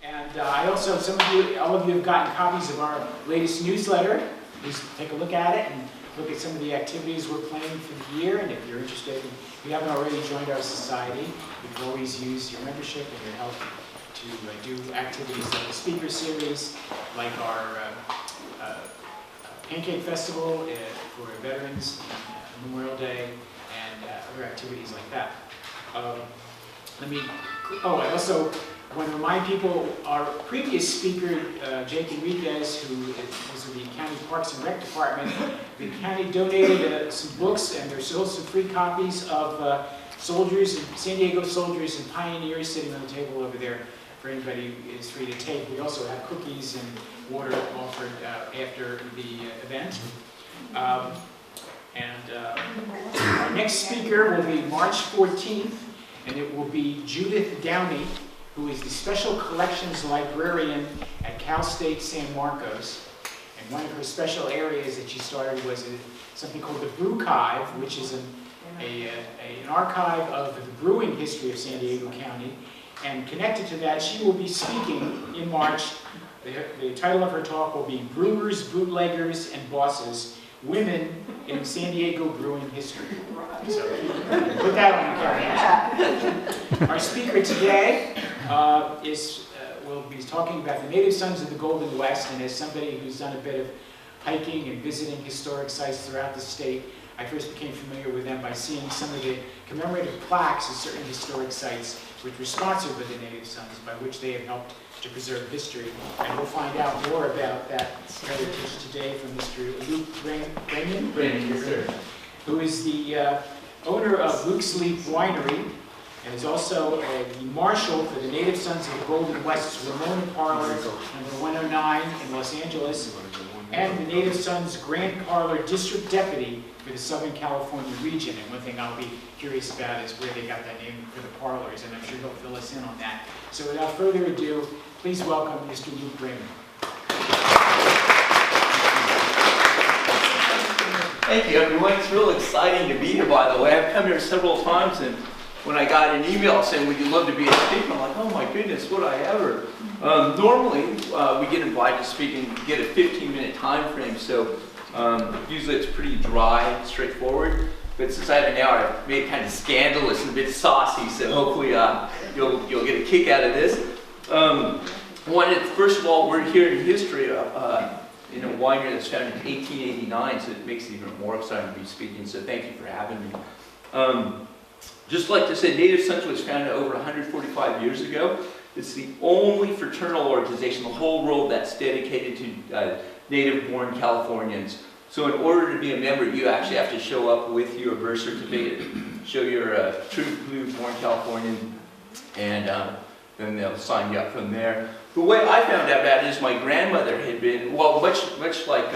And I also, all of you have gotten copies of our latest newsletter. Please take a look at it and look at some of the activities we're planning for the year. And if you're interested, if you haven't already joined our society, you can always use your membership and your help to do activities like the speaker series, like our Pancake Festival for veterans, Memorial Day, and other activities like that. I also want to remind people, our previous speaker, Jake Enriquez, who was in the County Parks and Rec Department, the county donated some books, and there's still some free copies of soldiers, San Diego soldiers and pioneers sitting on the table over there for anybody who is free to take. We also have cookies and water offered after the event. Our next speaker will be March 14th, and it will be Judith Downey, who is the Special Collections Librarian at Cal State San Marcos. And one of her special areas that she started was something called the Brewchive, which is an archive of the brewing history of San Diego County. And connected to that, she will be speaking in March. The title of her talk will be Brewers, Bootleggers, and Bosses, Women in San Diego Brewing History. So put that on your calendar. Our speaker today will be talking about the Native Sons of the Golden West, and as somebody who's done a bit of hiking and visiting historic sites throughout the state, I first became familiar with them by seeing some of the commemorative plaques at certain historic sites which were sponsored by the Native Sons, by which they have helped to preserve history. And we'll find out more about that heritage today from Mr. LukeBramon, Yes, sir. who is the owner of Luke's Leap Winery, and is also the marshal for the Native Sons of the Golden West's Ramona Parlor, number 109 in Los Angeles, and the Native Sons Grand Parlor District Deputy for the Southern California region. And one thing I'll be curious about is where they got that name for the parlors, and I'm sure he'll fill us in on that. So without further ado, please welcome Mr. LukeBramon. Thank you, everyone. It's real exciting to be here, by the way. I've come here several times, and when I got an email saying, would you love to be a speaker, I'm like, oh my goodness, would I ever? Normally, we get invited to speak and get a 15-minute time frame, so usually it's pretty dry and straightforward. But since I have an hour, I've made it kind of scandalous and a bit saucy, so hopefully you'll get a kick out of this. First of all, we're here in history in a winery that's founded in 1889, so it makes it even more exciting to be speaking, so thank you for having me. Just like to say, Native Sons was founded over 145 years ago. It's the only fraternal organization in the whole world that's dedicated to native-born Californians. So in order to be a member, you actually have to show up with your birth certificate, show you're a true blue-born Californian, and then they'll sign you up from there. The way I found out about it is my grandmother had been, well, much like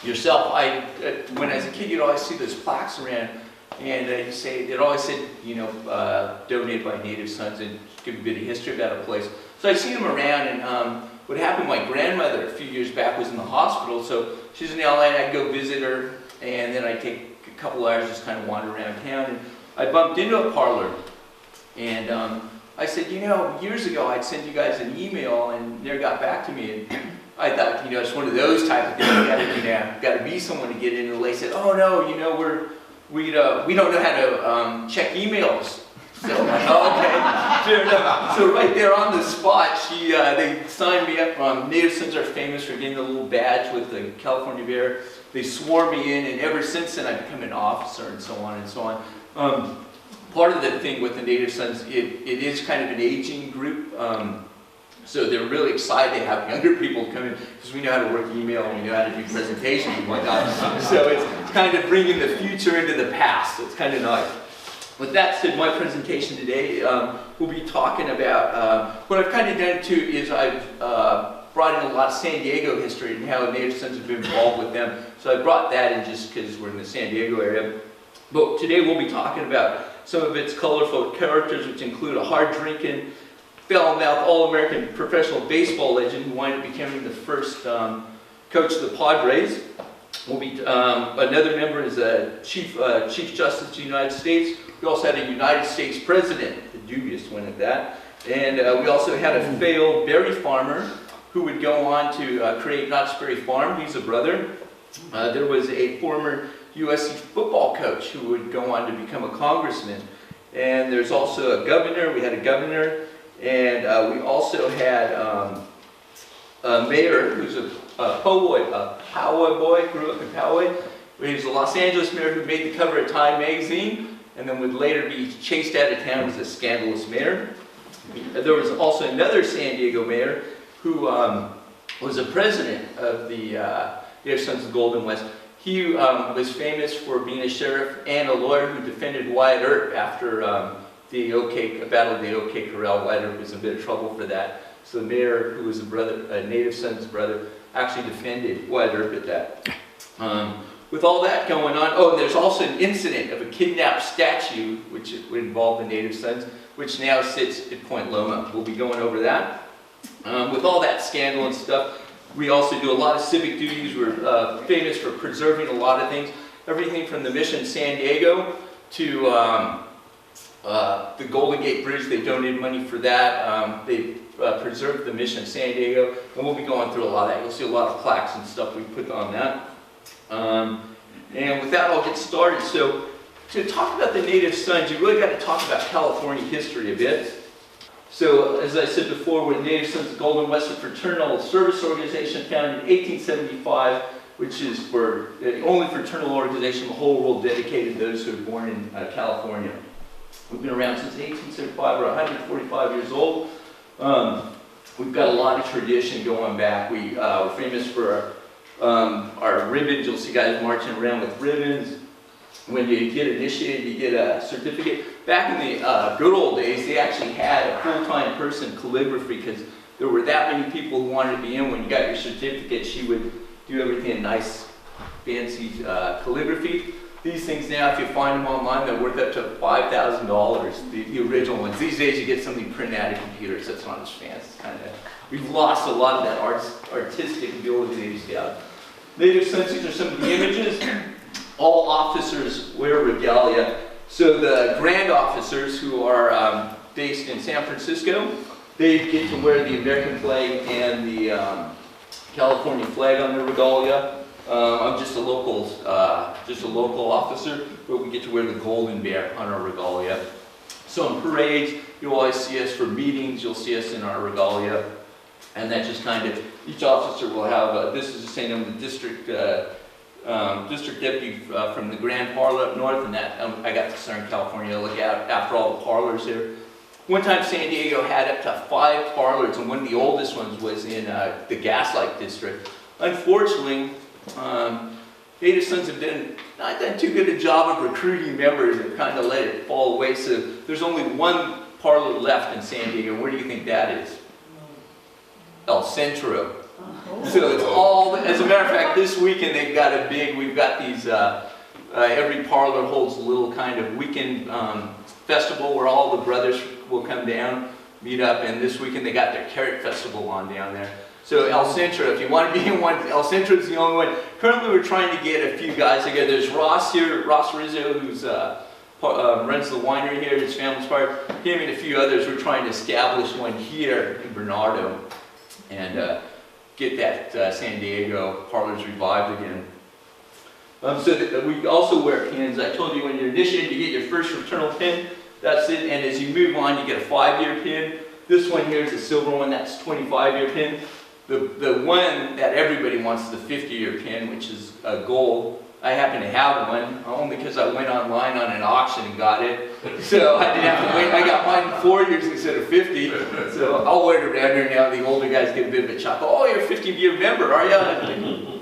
yourself, when I was a kid, you'd always see those plaques around, and it always said, donated by Native Sons, and give a bit of history about a place. So I'd seen them around, and what happened, my grandmother a few years back was in the hospital, so she's in LA, and I'd go visit her, and then I'd take a couple hours, just kind of wander around town, and I bumped into a parlor, and I said, years ago I'd sent you guys an email, and never got back to me, and I thought, it's one of those type of things, you got to be someone to get in, and they said, oh no, we don't know how to check emails. So I'm like, oh, okay, sure enough. So right there on the spot, they signed me up. Native Sons are famous for getting the little badge with the California bear. They swore me in, and ever since then I've become an officer, and so on and so on. Part of the thing with the Native Sons, it is kind of an aging group. So they're really excited to have younger people come in, because we know how to work email, and we know how to do presentations and whatnot. So it's kind of bringing the future into the past. So it's kind of nice. With that said, my presentation today, we'll be talking about, what I've kind of done too is I've brought in a lot of San Diego history and how Native Sons have been involved with them. So I brought that in just because we're in the San Diego area. But today we'll be talking about some of its colorful characters, which include a hard-drinking, foul-mouthed, all-American professional baseball legend who wound up becoming the first coach of the Padres. Another member is a Chief Justice of the United States. We also had a United States President, the dubious one at that. And we also had a failed berry farmer who would go on to create Knott's Berry Farm. He's a brother. There was a former USC football coach who would go on to become a congressman. And there's also a governor. We had a governor. And we also had a mayor who's a Poway boy, grew up in Poway. He was a Los Angeles mayor who made the cover of Time magazine and then would later be chased out of town as a scandalous mayor. There was also another San Diego mayor who was a president of the Native Sons of the Golden West. He was famous for being a sheriff and a lawyer who defended Wyatt Earp after the Battle of the OK Corral. Wyatt Earp was in a bit of trouble for that. So the mayor, who was a Native Son's brother, actually defended Wyatt Earp at that. With all that going on, there's also an incident of a kidnapped statue, which would involve the Native Sons, which now sits at Point Loma. We'll be going over that. With all that scandal and stuff, we also do a lot of civic duties. We're famous for preserving a lot of things. Everything from the Mission San Diego to the Golden Gate Bridge. They donated money for that. They preserved the Mission San Diego. And we'll be going through a lot of that. You'll see a lot of plaques and stuff we put on that. And with that, I'll get started. So to talk about the Native Sons, you really got to talk about California history a bit. So, as I said before, we're the Native Sons of the Golden West, a fraternal service organization founded in 1875, which is the only fraternal organization in the whole world dedicated to those who were born in California. We've been around since 1875. We're 145 years old. We've got a lot of tradition going back. We're famous for our ribbons. You'll see guys marching around with ribbons. When you get initiated, you get a certificate. Back in the good old days, they actually had a full-time person calligraphy because there were that many people who wanted to be in. When you got your certificate, she would do everything in nice, fancy calligraphy. These things now, if you find them online, they're worth up to $5,000, the original ones. These days, you get something printed out of computers. That's not as fancy. We've lost a lot of that artistic ability they used to have. Native Sons, these are some of the images. All officers wear regalia. So the grand officers who are based in San Francisco, they get to wear the American flag and the California flag on their regalia. I'm just a local officer, but we get to wear the golden bear on our regalia. So in parades, you'll always see us for meetings. You'll see us in our regalia, and that just kind of each officer will have. This is the same name, the district deputy from the Grand Parlor up north, and that I got to Southern California to look out after all the parlors there. One time San Diego had up to 5 parlors, and one of the oldest ones was in the Gaslight District. Unfortunately, Native Sons have not done too good a job of recruiting members and kind of let it fall away, so there's only one parlor left in San Diego. Where do you think that is? El Centro. So it's all, as a matter of fact, this weekend we've got these, every parlor holds a little kind of weekend festival where all the brothers will come down, meet up, and this weekend they got their Carrot Festival on down there. So El Centro, if you want to be in one, El Centro is the only one. Currently we're trying to get a few guys together. There's Ross here, Ross Rizzo, who's runs the winery here, his family's part. Him and a few others, we're trying to establish one here in Bernardo and get that San Diego parlors revived again. We also wear pins. I told you when you're initiated, you get your first fraternal pin. That's it. And as you move on, you get a 5-year pin. This one here is a silver one. That's 25-year pin. The one that everybody wants is the 50-year pin, which is gold. I happen to have one only because I went online on an auction and got it. So I didn't have to wait. I got mine 4 years instead of 50. So I'll wear it around here now. The older guys get a bit of a chuckle. Oh, you're a 50-year member, are you?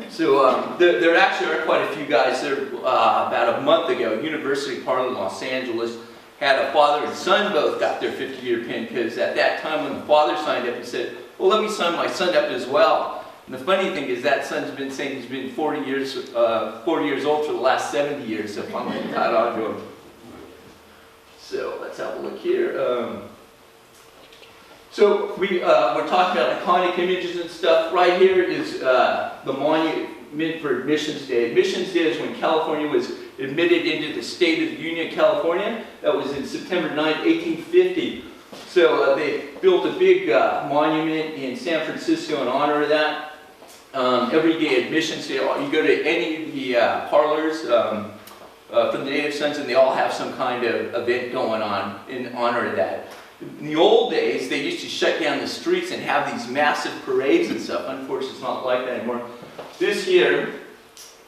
So there actually are quite a few guys there. About a month ago, University Park in Los Angeles had a father and son both got their 50-year pin because at that time when the father signed up, he said, well, let me sign my son up as well. And the funny thing is that son's been saying he's been 40 years old for the last 70 years, so finally caught on to him. So let's have a look here. So we're talking about iconic images and stuff. Right here is the monument for Admissions Day. Admissions Day is when California was admitted into the State of the Union, California. That was in September 9, 1850. So they built a big monument in San Francisco in honor of that. Every day admission, so you go to any of the parlors for the Native Sons, and they all have some kind of event going on in honor of that. In the old days, they used to shut down the streets and have these massive parades and stuff. Unfortunately, it's not like that anymore. This here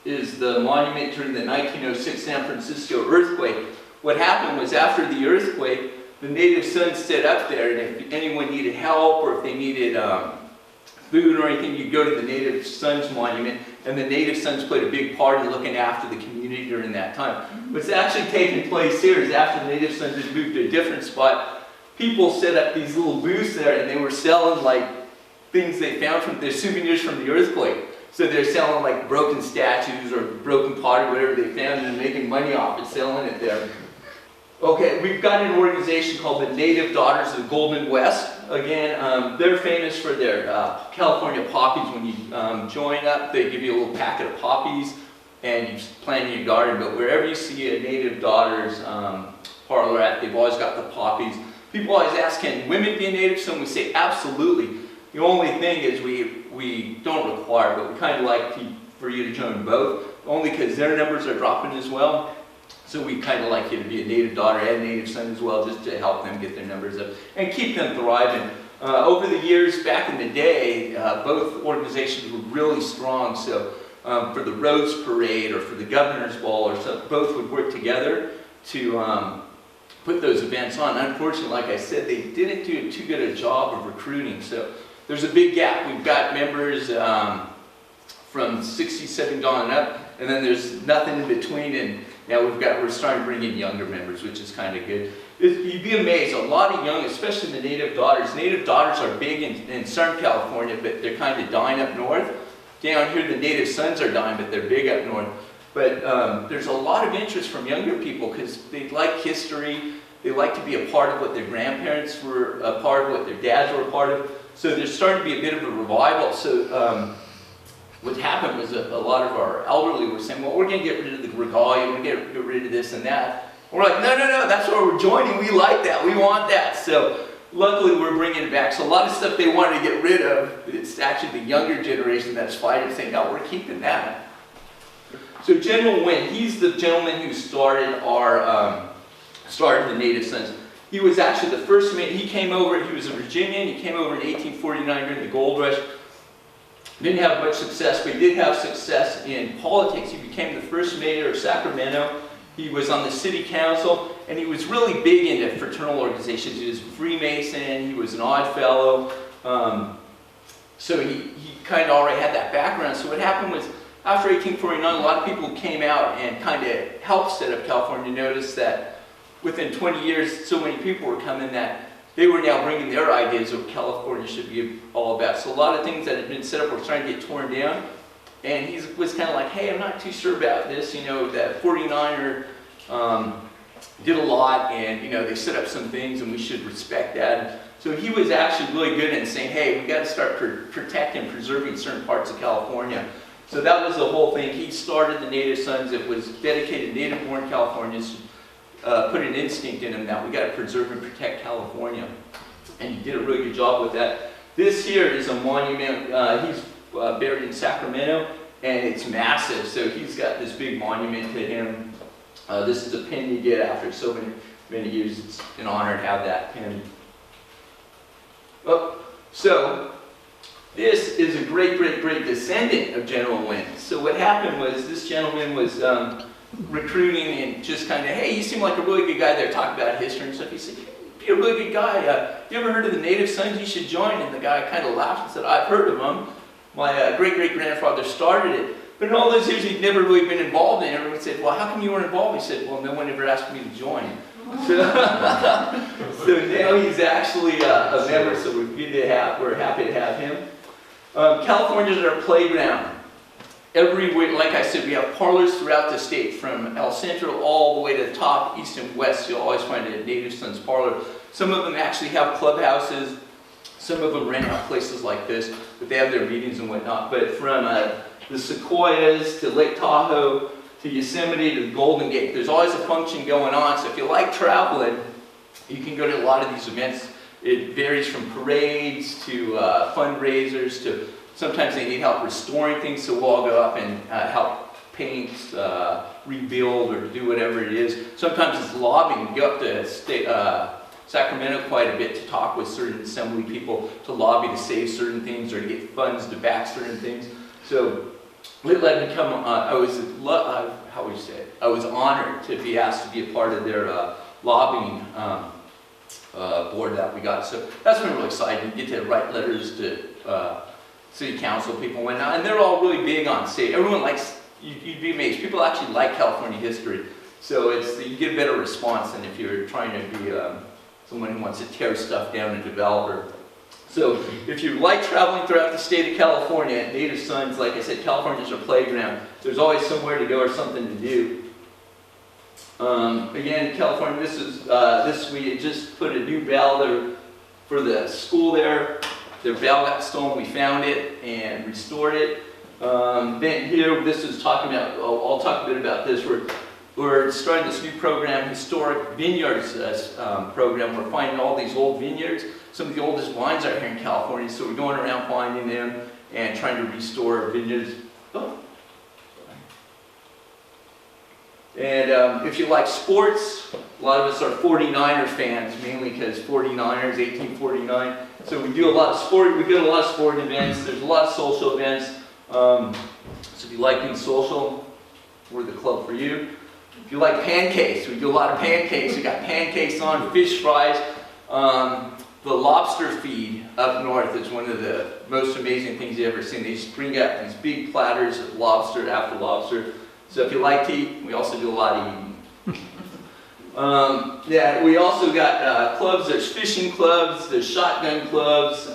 is the monument during the 1906 San Francisco earthquake. What happened was, after the earthquake, the Native Sons set up there, and if anyone needed help or if they needed food or anything, you go to the Native Sons Monument, and the Native Sons played a big part in looking after the community during that time. What's actually taking place here is, after the Native Sons had moved to a different spot, people set up these little booths there, and they were selling like things they found from their souvenirs from the earthquake. So they're selling like broken statues or broken pottery, whatever they found, and making money off it, selling it there. Okay, we've got an organization called the Native Daughters of the Golden West. Again, they're famous for their California poppies. When you join up, they give you a little packet of poppies, and you plant in your garden. But wherever you see a Native Daughters parlor at, they've always got the poppies. People always ask, can women be a Native Son? We say absolutely. The only thing is we don't require, but we kind of like for you to join both, only because their numbers are dropping as well. So we kind of like you to be a Native daughter and Native Son as well, just to help them get their numbers up and keep them thriving. Over the years, back in the day, both organizations were really strong. So for the Rose Parade or for the Governor's Ball, or so, both would work together to put those events on. Unfortunately, like I said, they didn't do too good a job of recruiting. So there's a big gap. We've got members from 67 on up, and then there's nothing in between. And now we're starting to bring in younger members, which is kind of good. You'd be amazed, a lot of young, especially the Native Daughters. Native Daughters are big in Southern California, but they're kind of dying up north. Down here, the Native Sons are dying, but they're big up north. But there's a lot of interest from younger people because they like history. They like to be a part of what their grandparents were a part of, what their dads were a part of. So there's starting to be a bit of a revival. So what happened was a lot of our elderly were saying, well, we're going to get rid of the regalia, we're going to get rid of this and that. We're like, no, that's why we're joining. We like that. We want that. So luckily, we're bringing it back. So a lot of stuff they wanted to get rid of, it's actually the younger generation that's fighting, saying, no, we're keeping that. So General Wynn, he's the gentleman who started the Native Sons. He was actually the first man. He came over. He was a Virginian. He came over in 1849 during the gold rush. Didn't have much success, but he did have success in politics. He became the first mayor of Sacramento. He was on the city council, and he was really big into fraternal organizations. He was a Freemason. He was an Odd Fellow. So he kind of already had that background. So what happened was, after 1849, a lot of people came out and kind of helped set up California. Noticed that within 20 years, so many people were coming that they were now bringing their ideas of what California should be all about. So a lot of things that had been set up were trying to get torn down. And he was kind of like, hey, I'm not too sure about this. You know, that 49er did a lot, and, you know, they set up some things, and we should respect that. So he was actually really good in saying, hey, we got to start protecting and preserving certain parts of California. So that was the whole thing. He started the Native Sons. It was dedicated to native-born Californians. Put an instinct in him that we got to preserve and protect California, and he did a really good job with that. This here is a monument. He's buried in Sacramento, and it's massive. So he's got this big monument to him. This is a pin you get after so many years. It's an honor to have that pin. Oh, so this is a great descendant of General Wynn. So what happened was, this gentleman was recruiting and just kind of, hey, you seem like a really good guy there, talking about history and stuff. He said, you're a really good guy. You ever heard of the Native Sons? You should join. And the guy kind of laughed and said, I've heard of them. My great-great-grandfather started it. But in all those years, he'd never really been involved in it. Everyone said, well, how come you weren't involved? He said, well, no one ever asked me to join. So now he's actually a member, so we're happy to have him. California's our playground. Everywhere, like I said, we have parlors throughout the state, from El Centro all the way to the top, east and west. You'll always find a Native Sons parlor. Some of them actually have clubhouses. Some of them rent out places like this, but they have their meetings and whatnot. But from the Sequoias to Lake Tahoe to Yosemite to the Golden Gate, there's always a function going on. So if you like traveling, you can go to a lot of these events. It varies from parades to fundraisers to sometimes they need help restoring things, so we'll all go up and help paint, rebuild, or do whatever it is. Sometimes it's lobbying. We go up to Sacramento quite a bit to talk with certain assembly people to lobby to save certain things or to get funds to back certain things. So it let me come. I was honored to be asked to be a part of their lobbying board that we got. So that's been really exciting. You get to write letters to city council people went out, and they're all really big on safety. Everyone likes. You'd be amazed. People actually like California history. So you get a better response than if you're trying to be someone who wants to tear stuff down and developer. So if you like traveling throughout the state of California, Native Sons, like I said, California's our playground. There's always somewhere to go or something to do. Again, California, we just put a new bell there for the school there. Their bell got stolen, we found it and restored it. Then here, this is talking about, I'll talk a bit about this. We're starting this new program, Historic Vineyards program. We're finding all these old vineyards. Some of the oldest wines are here in California, so we're going around finding them and trying to restore vineyards. Oh. And if you like sports, a lot of us are 49er fans, mainly because 49ers, 1849. So we do a lot of sport. We go to a lot of sporting events. There's a lot of social events. So if you like being social, we're the club for you. If you like pancakes, we do a lot of pancakes. We got pancakes on, fish fries. The lobster feed up north is one of the most amazing things you've ever seen. They just bring out these big platters of lobster after lobster. So if you like to eat, we also do a lot of eating. Yeah, we also got clubs. There's fishing clubs, there's shotgun clubs,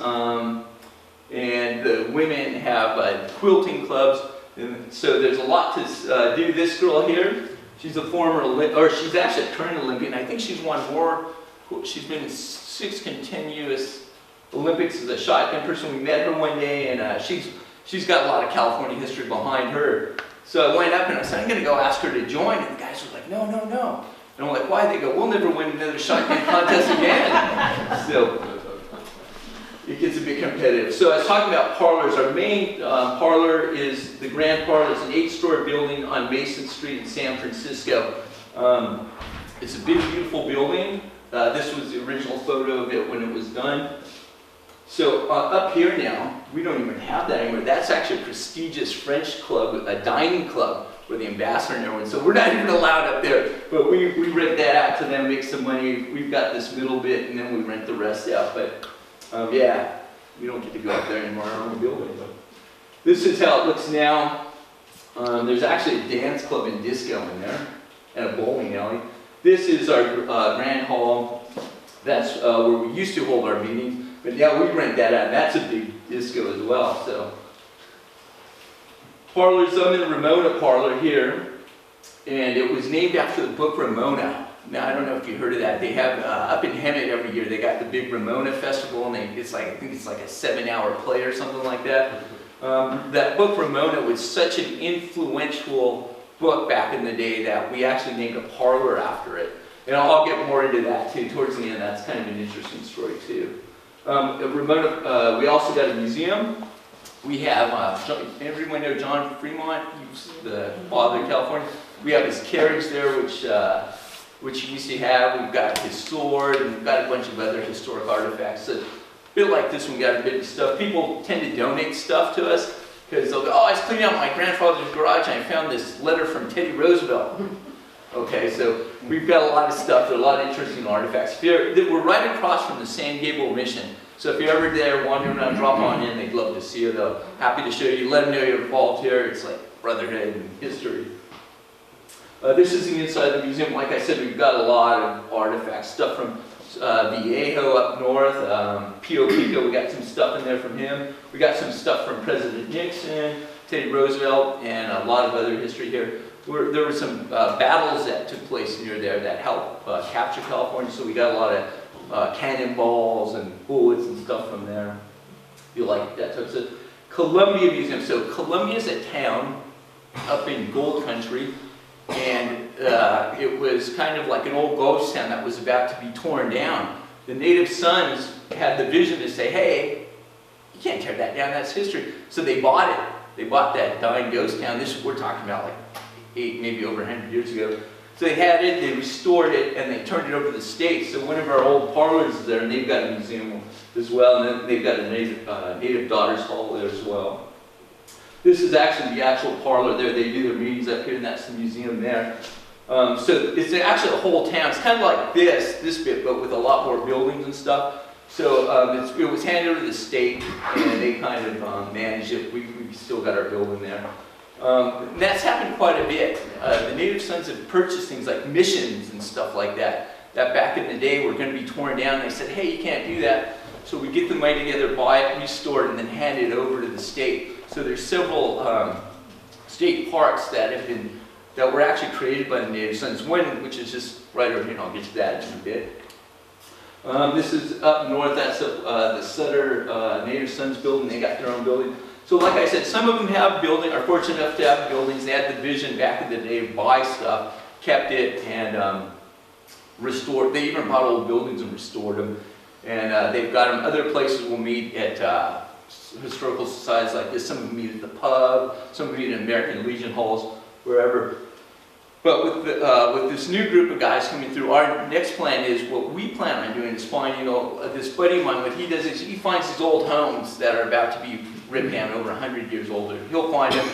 and the women have quilting clubs. And so there's a lot to do. This girl here, she's a she's actually a current Olympian. I think she's won more. She's been in 6 continuous Olympics as a shotgun person. We met her one day, and she's got a lot of California history behind her. So I went up and I said, I'm going to go ask her to join. And the guys were like, no, no, no. And I'm like, why? They go, we'll never win another shotgun contest again. So it gets a bit competitive. So I was talking about parlors. Our main parlor is the Grand Parlor. It's an 8-story building on Mason Street in San Francisco. It's a big, beautiful building. This was the original photo of it when it was done. So up here now, we don't even have that anymore. That's actually a prestigious French club, a dining club, where the ambassador and everyone. So we're not even allowed up there. But we rent that out to them, make some money. We've got this middle bit, and then we rent the rest out. But yeah, we don't get to go up there anymore in our own building. But this is how it looks now. There's actually a dance club and disco in there, and a bowling alley. This is our grand hall. That's where we used to hold our meetings. But yeah, we rent that out. That's a big disco as well. So, parlors. I'm in the Ramona parlor here, and it was named after the book Ramona. Now I don't know if you heard of that. They have up in Hemet every year. They got the big Ramona festival, and I think it's like a 7-hour play or something like that. That book Ramona was such an influential book back in the day that we actually named a parlor after it. And I'll get more into that too towards the end. That's kind of an interesting story too. Ramona, we also got a museum. We have, everyone know John Fremont, he's the father of California. We have his carriage there, which he used to have. We've got his sword, and we've got a bunch of other historic artifacts. So, a bit like this one, we got a bit of stuff. People tend to donate stuff to us, because they'll go, oh, I was cleaning out my grandfather's garage, and I found this letter from Teddy Roosevelt. Okay, so we've got a lot of stuff. There are a lot of interesting artifacts. We're right across from the San Gabriel Mission. So if you're ever there wandering around, drop on in. They'd love to see you. They're happy to show you. Let them know you're involved here. It's like brotherhood and history. This is the inside of the museum. Like I said, we've got a lot of artifacts. Stuff from Viejo up north. Pio Pico, we got some stuff in there from him. We got some stuff from President Nixon, Teddy Roosevelt, and a lot of other history here. There were some battles that took place near there that helped capture California, so we got a lot of cannonballs and bullets and stuff from there. You like that type of stuff. Columbia Museum. So Columbia is a town up in gold country, and it was kind of like an old ghost town that was about to be torn down. the Native Sons had the vision to say, hey, you can't tear that down, that's history. So they bought it. They bought that dying ghost town. We're talking about like 8, maybe over 100 years ago. So they had it, they restored it, and they turned it over to the state. So one of our old parlors is there, and they've got a museum as well, and then they've got a Native Daughters Hall there as well. This is actually the actual parlor there. They do their meetings up here, and that's the museum there. So it's actually a whole town. It's kind of like this bit, but with a lot more buildings and stuff. So it was handed over to the state, and they kind of managed it. We still got our building there. And that's happened quite a bit. The Native Sons have purchased things like missions and stuff like that back in the day were going to be torn down. They said, hey, you can't do that. So we get the money together, buy it, restore it, and then hand it over to the state. So there's several state parks that were actually created by the Native Sons. One, which is just right over here, and I'll get to that in a bit. This is up north. That's the Sutter Native Sons building. They got their own building. So like I said, some of them are fortunate enough to have buildings. They had the vision back in the day to buy stuff, kept it, and restored. They even bought old buildings and restored them. And they've got them. Other places will meet at historical societies like this. Some of them meet at the pub. Some of them meet in American Legion halls, wherever. But with this new group of guys coming through, our next plan is, what we plan on doing is find, this buddy of mine, what he does is he finds these old homes that are about to be ripped down, over 100 years older. He'll find them,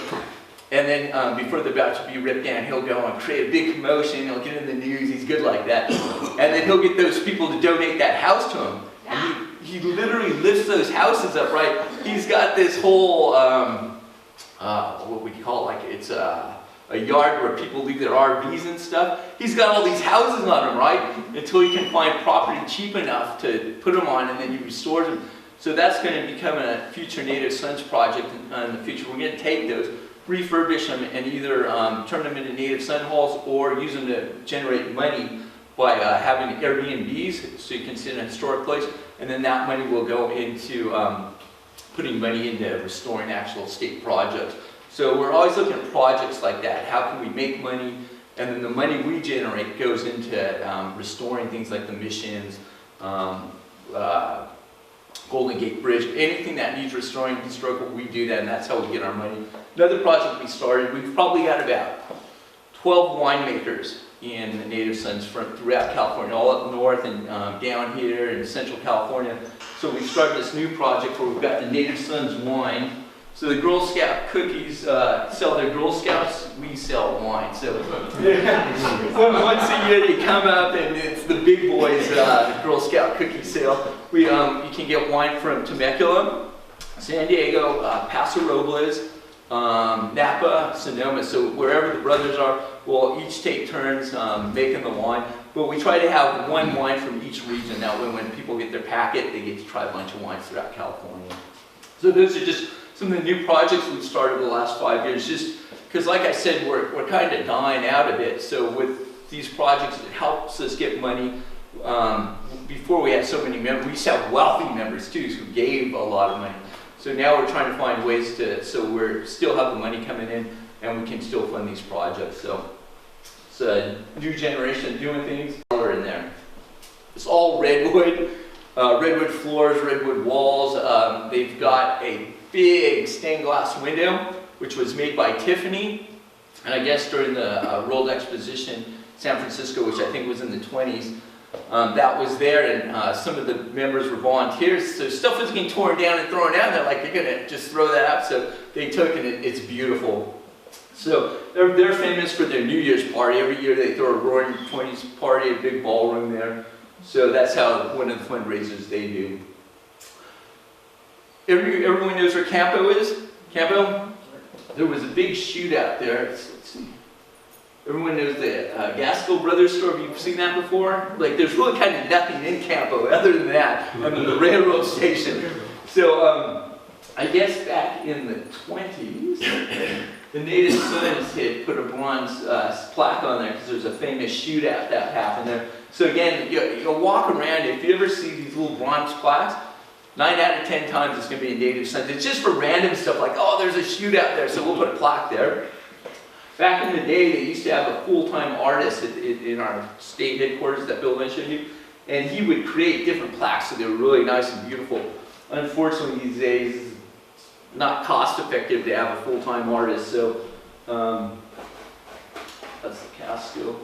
and then before they're about to be ripped down, he'll go and create a big commotion, he'll get in the news, he's good like that. And then he'll get those people to donate that house to him. And he literally lifts those houses up, right? He's got this whole, what would you call it, like it's a yard where people leave their RVs and stuff. He's got all these houses on them, right? Until he can find property cheap enough to put them on, and then he restores them. So that's going to become a future Native Sons project in the future. We're going to take those, refurbish them, and either turn them into Native Son halls or use them to generate money by having Airbnbs, so you can sit in a historic place, and then that money will go into putting money into restoring actual state projects. So we're always looking at projects like that. How can we make money? And then the money we generate goes into restoring things like the missions, Golden Gate Bridge, anything that needs restoring historical, we do that, and that's how we get our money. Another project we started, we've probably got about 12 winemakers in the Native Sons throughout California, all up north and down here in Central California. So we started this new project where we've got the Native Sons wine. So the Girl Scout cookies sell their Girl Scouts, we sell wine. So once a year you come up and it's the big boys Girl Scout cookie sale. You can get wine from Temecula, San Diego, Paso Robles, Napa, Sonoma. So wherever the brothers are, we'll each take turns making the wine. But we try to have one wine from each region. That way when people get their packet, they get to try a bunch of wines throughout California. So those are just some of the new projects we've started the last 5 years, just because, like I said, we're kind of dying out a bit. So with these projects, it helps us get money. Before we had so many members, we used to have wealthy members too, who gave a lot of money. So now we're trying to find ways so we still have the money coming in, and we can still fund these projects. So it's a new generation of doing things. Color in there. It's all redwood, redwood floors, redwood walls. They've got a big stained glass window, which was made by Tiffany, and I guess during the World Exposition San Francisco, which I think was in the 20s, that was there, and some of the members were volunteers, so stuff was getting torn down and thrown out. They're like, you're gonna just throw that out, so they took it, and it's beautiful. So they're famous for their New Year's party. Every year they throw a Roaring 20s party, a big ballroom there. So that's how one of the fundraisers they do. Everyone knows where Campo is? Campo? There was a big shootout there. Let's see. Everyone knows the Gaskell Brothers store. Have you seen that before? Like, there's really kind of nothing in Campo other than that, and then the railroad station. So, I guess back in the 20s, the Native Sons had put a bronze plaque on there because there's a famous shootout that happened there. So again, you'll walk around, if you ever see these little bronze plaques, 9 out of 10 times it's going to be a Native Sons. It's just for random stuff like, oh, there's a shootout there, so we'll put a plaque there. Back in the day, they used to have a full-time artist in our state headquarters, that building I showed you, and he would create different plaques so they were really nice and beautiful. Unfortunately, these days, it's not cost effective to have a full-time artist, so that's the Casco.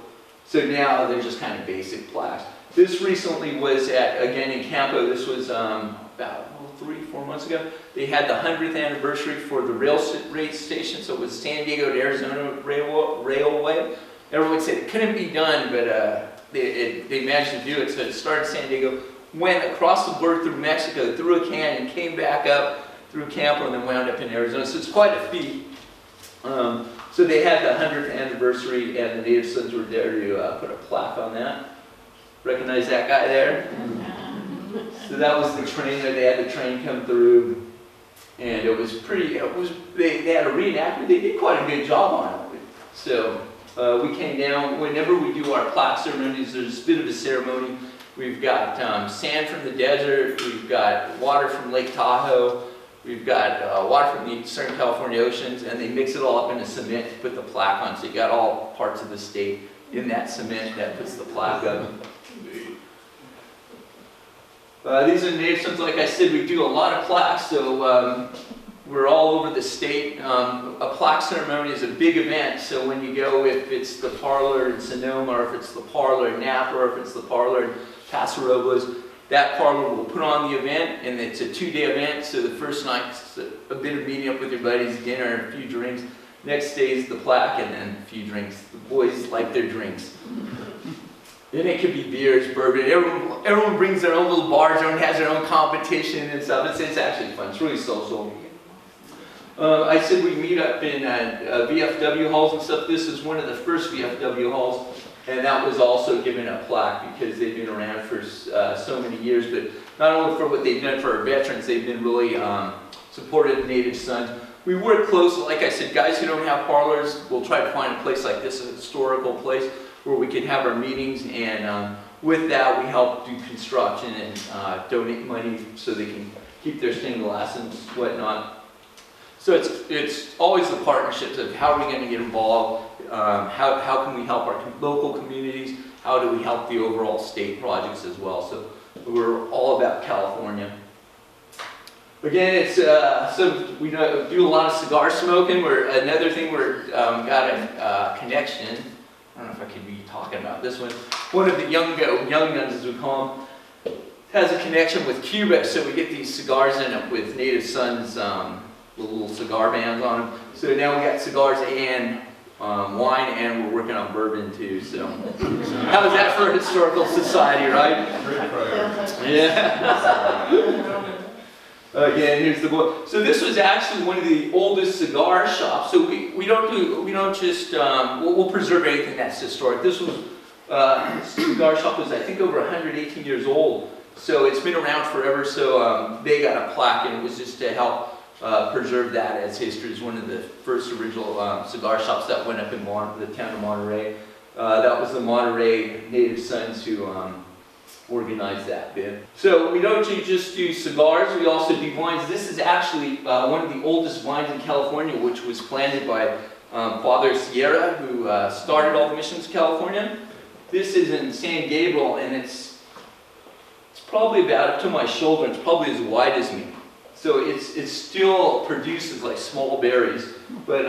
So now they're just kind of basic plaques. This recently was again in Campo. This was about 3-4 months ago. They had the 100th anniversary for the rail station, so it was San Diego to Arizona Railway. Everyone said it couldn't be done, but they managed to do it. So it started San Diego, went across the border through Mexico, through a canyon, came back up through Campo, and then wound up in Arizona. So it's quite a feat. So they had the 100th anniversary, and the Native Sons were there to put a plaque on that. Recognize that guy there? So that was the train there. They had the train come through, and it was pretty. They had a reenactment. They did quite a good job on it. So we came down. Whenever we do our plaque ceremonies, there's a bit of a ceremony. We've got sand from the desert. We've got water from Lake Tahoe. We've got water from the Southern California oceans, and they mix it all up into cement to put the plaque on. So you got all parts of the state in that cement that puts the plaque up. These are Native Sons. Like I said, we do a lot of plaques, so we're all over the state. A plaque ceremony is a big event, so when you go, if it's the parlor in Sonoma, or if it's the parlor in Napa, or if it's the parlor in Paso Robles, that parlor will put on the event, and it's a 2-day event. So the first night's a bit of meeting up with your buddies, dinner, and a few drinks. Next day is the plaque, and then a few drinks. The boys like their drinks. Then it could be beers, bourbon. Everyone brings their own little bars. Everyone has their own competition and stuff. It's actually fun. It's really social. I said we meet up in VFW halls and stuff. This is one of the first VFW halls. And that was also given a plaque because they've been around for so many years. But not only for what they've done for our veterans, they've been really supportive of Native Sons. We work closely, like I said, guys who don't have parlors, we'll try to find a place like this, a historical place, where we can have our meetings. And with that, we help do construction and donate money so they can keep their stained glass and whatnot. So it's always the partnerships of how are we going to get involved, how can we help our local communities, how do we help the overall state projects as well. So we're all about California. Again, it's so we do a lot of cigar smoking. Another thing we're got a connection. I don't know if I could be talking about this one. One of the young guns, as we call them, has a connection with Cuba. So we get these cigars in it with Native Sons. Little cigar bands on them. So now we got cigars and wine, and we're working on bourbon too. So how's that for a historical society, right? Yeah. Again, here's the book. So this was actually one of the oldest cigar shops. So we don't just we'll preserve anything that's historic. This was cigar shop was I think over 118 years old. So it's been around forever. So they got a plaque, and it was just to help preserve that as history. It's one of the first original cigar shops that went up in the town of Monterey. That was the Monterey Native Sons who organized that bit. So we don't just do cigars, we also do wines. This is actually one of the oldest vines in California, which was planted by Father Sierra, who started all the missions in California. This is in San Gabriel, and it's probably about up to my shoulder. It's probably as wide as me. So it still produces like small berries, but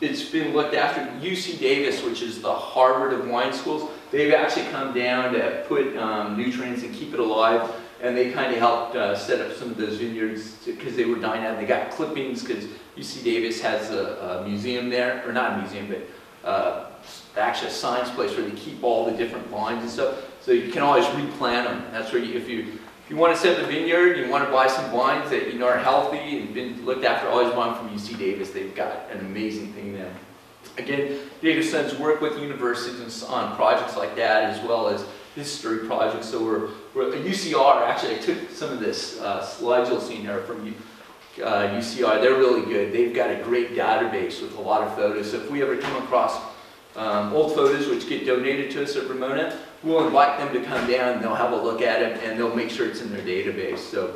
it's been looked after. UC Davis, which is the Harvard of wine schools, they've actually come down to put nutrients and keep it alive, and they kind of helped set up some of those vineyards because they were dying out. They got clippings because UC Davis has a museum there, or not a museum, but actually a science place where they keep all the different vines and stuff. So you can always replant them. That's where if you want to set up a vineyard, you want to buy some wines that you know are healthy and been looked after, always buy them from UC Davis. They've got an amazing thing there. Again, Native Sons work with universities on projects like that, as well as history projects. So we're at UCR. Actually, I took some of this slides you'll see there from UCR. They're really good. They've got a great database with a lot of photos. So if we ever come across old photos which get donated to us at Ramona, we'll invite them to come down, and they'll have a look at it, and they'll make sure it's in their database. So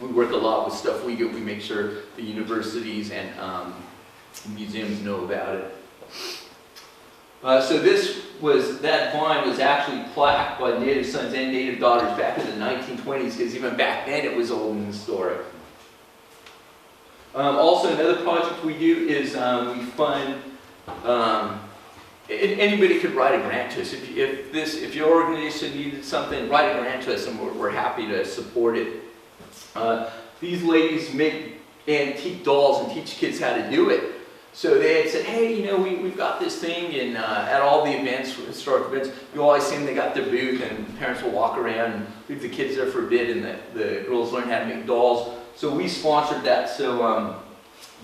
we work a lot with stuff we get. We make sure the universities and museums know about it. So this that vine was actually plaqued by native sons and native daughters back in the 1920s, because even back then it was old and historic. Also, another project we do is we fund, anybody could write a grant to us. If your organization needed something, write a grant to us, and we're happy to support it. These ladies make antique dolls and teach kids how to do it. So they had said, hey, you know, we've got this thing, and at all the events, historic events, you always see them, they got their booth, and parents will walk around and leave the kids there for a bit, and the girls learn how to make dolls. So we sponsored that, so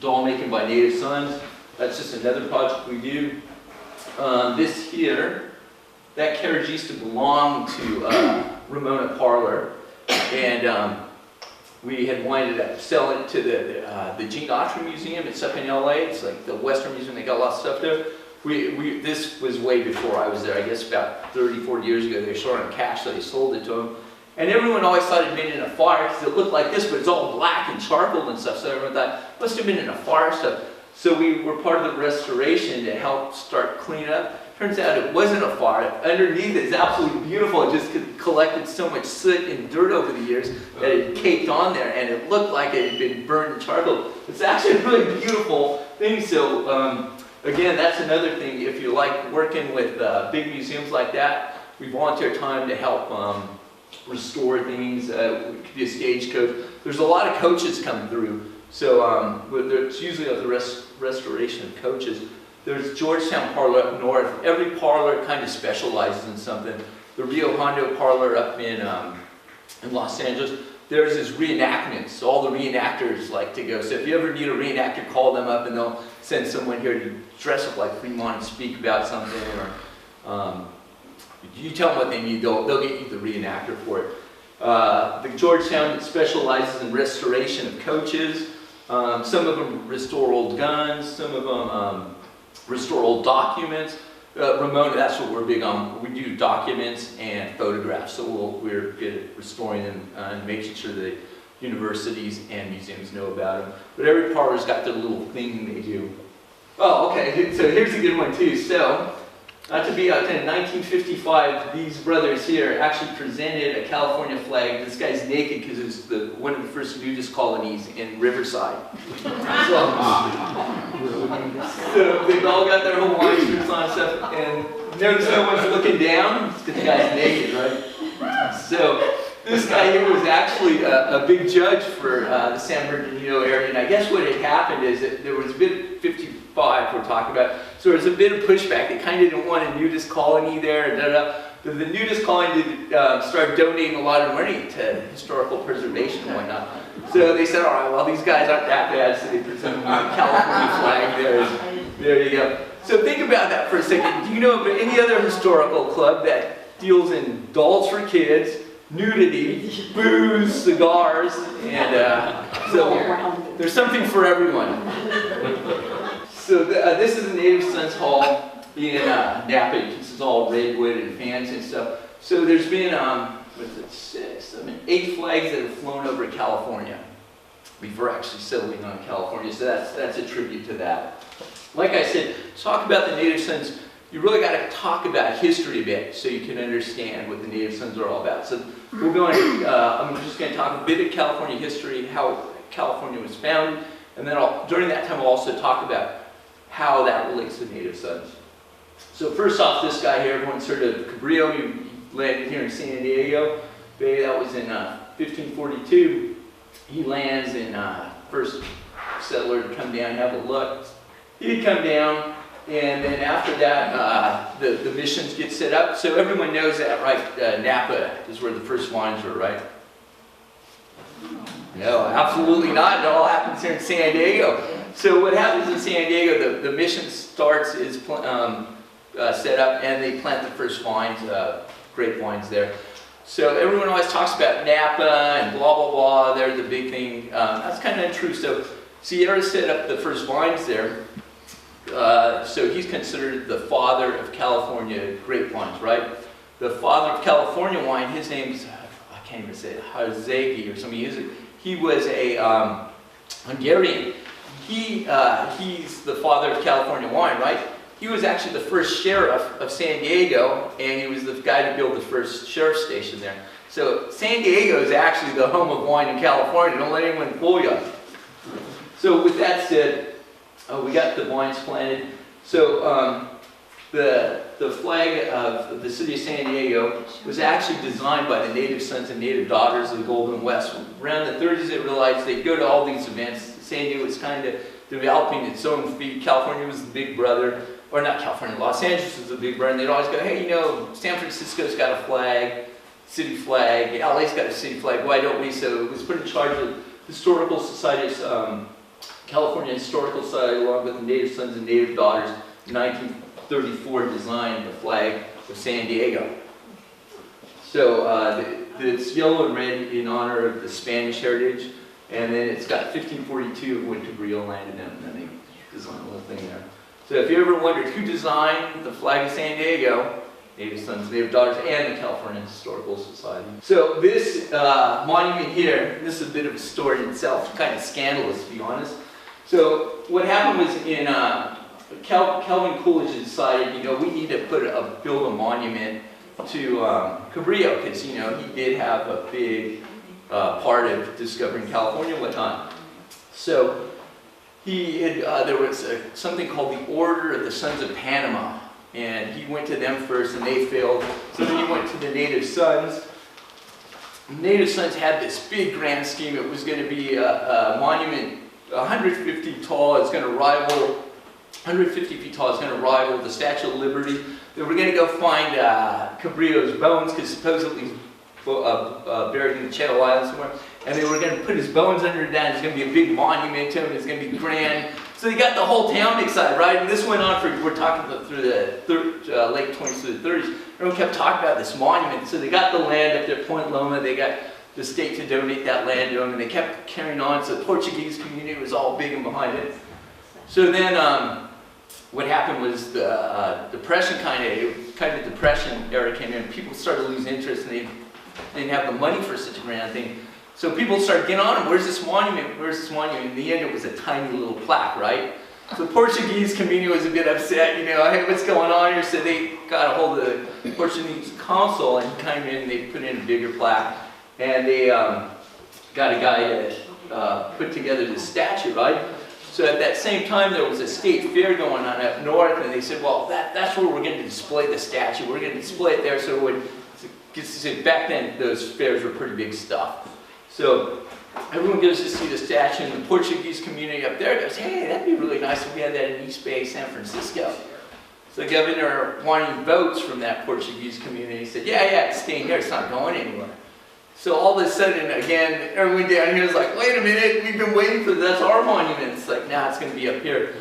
doll making by native sons. That's just another project we do. This here, that carriage used to belong to Ramona Parlor, and we had winded up selling it to the Gene Autry Museum. It's up in LA. It's like the Western Museum. They got a lot of stuff there. This was way before I was there. I guess about 30, 40 years ago. They were short on cash, so they sold it to them. And everyone always thought it had been in a fire because it looked like this, but it's all black and charcoal and stuff. So everyone thought it must have been in a fire stuff. So we were part of the restoration to help start cleaning up. Turns out it wasn't a fire. Underneath it's absolutely beautiful. It just collected so much soot and dirt over the years that it caked on there, and it looked like it had been burned in charcoal. It's actually a really beautiful thing. So again, that's another thing. If you like working with big museums like that, we volunteer time to help restore things. We could be a stagecoach. There's a lot of coaches come through. So it's usually of the restoration of coaches. There's Georgetown Parlor up north. Every parlor kind of specializes in something. The Rio Hondo Parlor up in Los Angeles, there's his reenactments. All the reenactors like to go. So if you ever need a reenactor, call them up and they'll send someone here to dress up like Fremont and speak about something. Or you tell them what they need, they'll get you the reenactor for it. The Georgetown specializes in restoration of coaches. Some of them restore old guns. Some of them restore old documents. Ramona, that's what we're big on. We do documents and photographs, so we're good at restoring them and making sure that universities and museums know about them. But every parlor's got their little thing they do. Oh, okay, so here's a good one too. So, not to be outdone, in 1955, these brothers here actually presented a California flag. This guy's naked because it was one of the first nudist colonies in Riverside. So they've all got their Hawaiian shirts on and stuff, and notice no one's looking down, it's because the guy's naked, right? So this guy here was actually a big judge for the San Bernardino area, and I guess what had happened is that there was a bit of 55 we're talking about, so there was a bit of pushback. They kind of didn't want a nudist colony there, The nudist colony did start donating a lot of money to historical preservation and whatnot. So they said, all right, well, these guys aren't that bad, so they presented the California flag there you go. So think about that for a second. Do you know of any other historical club that deals in dolls for kids, nudity, booze, cigars, and so there's something for everyone. So this is the Native Sons Hall in Napa. This is all redwood and fans and stuff. So there's been, 8 flags that have flown over California before actually settling on California. So that's a tribute to that. Like I said, talk about the Native Sons. You really got to talk about history a bit so you can understand what the Native Sons are all about. So we're going. I'm just going to talk a bit of California history, how California was founded, and then during that time I'll also talk about how that relates to Native Sons. So first off, this guy here, everyone's heard of Cabrillo. He landed here in San Diego Bay. That was in 1542. He lands, and first settler to come down and have a look. He'd come down, and then after that, the missions get set up. So everyone knows that, right? Napa is where the first wines were, right? No, absolutely not. It all happens here in San Diego. So what happens in San Diego, the mission starts, is set up, and they plant the first vines, grape vines there. So everyone always talks about Napa and blah, blah, blah. They're the big thing. That's kind of untrue. So Sierra set up the first vines there. So he's considered the father of California grapevines, right? The father of California wine, his name's, I can't even say it, Hazegi or something. He was a Hungarian. He's the father of California wine, right? he was actually the first sheriff of San Diego, and he was the guy to build the first sheriff's station there. So San Diego is actually the home of wine in California. Don't let anyone fool you. So with that said, we got the vines planted. So the flag of the city of San Diego was actually designed by the native sons and native daughters of the Golden West. Around the 30s, they realized they'd go to all these events. San Diego was kind of developing its own feet. California was the big brother, or not California, Los Angeles was the big brother, and they'd always go, hey, you know, San Francisco's got a flag, city flag, LA's got a city flag, why don't we? So it was put in charge of Historical Society's, California Historical Society, along with the native sons and native daughters, in 1934 designed the flag of San Diego. So it's yellow and red in honor of the Spanish heritage, and then it's got 1542 when Cabrillo landed them, and then they designed a little thing there. So if you ever wondered who designed the flag of San Diego, native sons, native daughters, and the California Historical Society. So this monument here, this is a bit of a story in itself, kind of scandalous to be honest. So what happened was in Calvin Coolidge decided, you know, we need to build a monument to Cabrillo, because, you know, he did have a big part of discovering California and whatnot. So he had, there was something called the Order of the Sons of Panama, and he went to them first and they failed. So then he went to the Native Sons. The Native Sons had this big grand scheme. It was going to be a monument 150 tall. It's going to rival 150 feet tall. It's going to rival the Statue of Liberty. They were going to go find Cabrillo's bones, because supposedly he's buried in the Channel Islands somewhere. And they were going to put his bones under that. It's going to be a big monument to him. It's going to be grand. So they got the whole town excited, right? And this went on for, we're talking about through the late 20s to the 30s. Everyone kept talking about this monument. So they got the land up there, Point Loma. They got the state to donate that land to them. And they kept carrying on. So the Portuguese community was all big and behind it. So then what happened was the depression kind of depression era came in. People started to lose interest, and they didn't have the money for such a grand thing. So people started getting on them. Where's this monument? Where's this monument? In the end, it was a tiny little plaque, right? So the Portuguese community was a bit upset, you know, hey, what's going on here? So they got a hold of the Portuguese consul, and he came in and they put in a bigger plaque. And they got a guy to put together this statue, right? So at that same time, there was a state fair going on up north, and they said, well, that's where we're going to display the statue. We're going to display it there. So back then, those fairs were pretty big stuff. So everyone goes to see the statue, and the Portuguese community up there goes, hey, that'd be really nice if we had that in East Bay, San Francisco. So the governor wanting votes from that Portuguese community said, yeah, it's staying here. It's not going anywhere. So all of a sudden, again, everyone down here is like, wait a minute, we've been waiting for that's our monument. It's like, nah, it's going to be up here.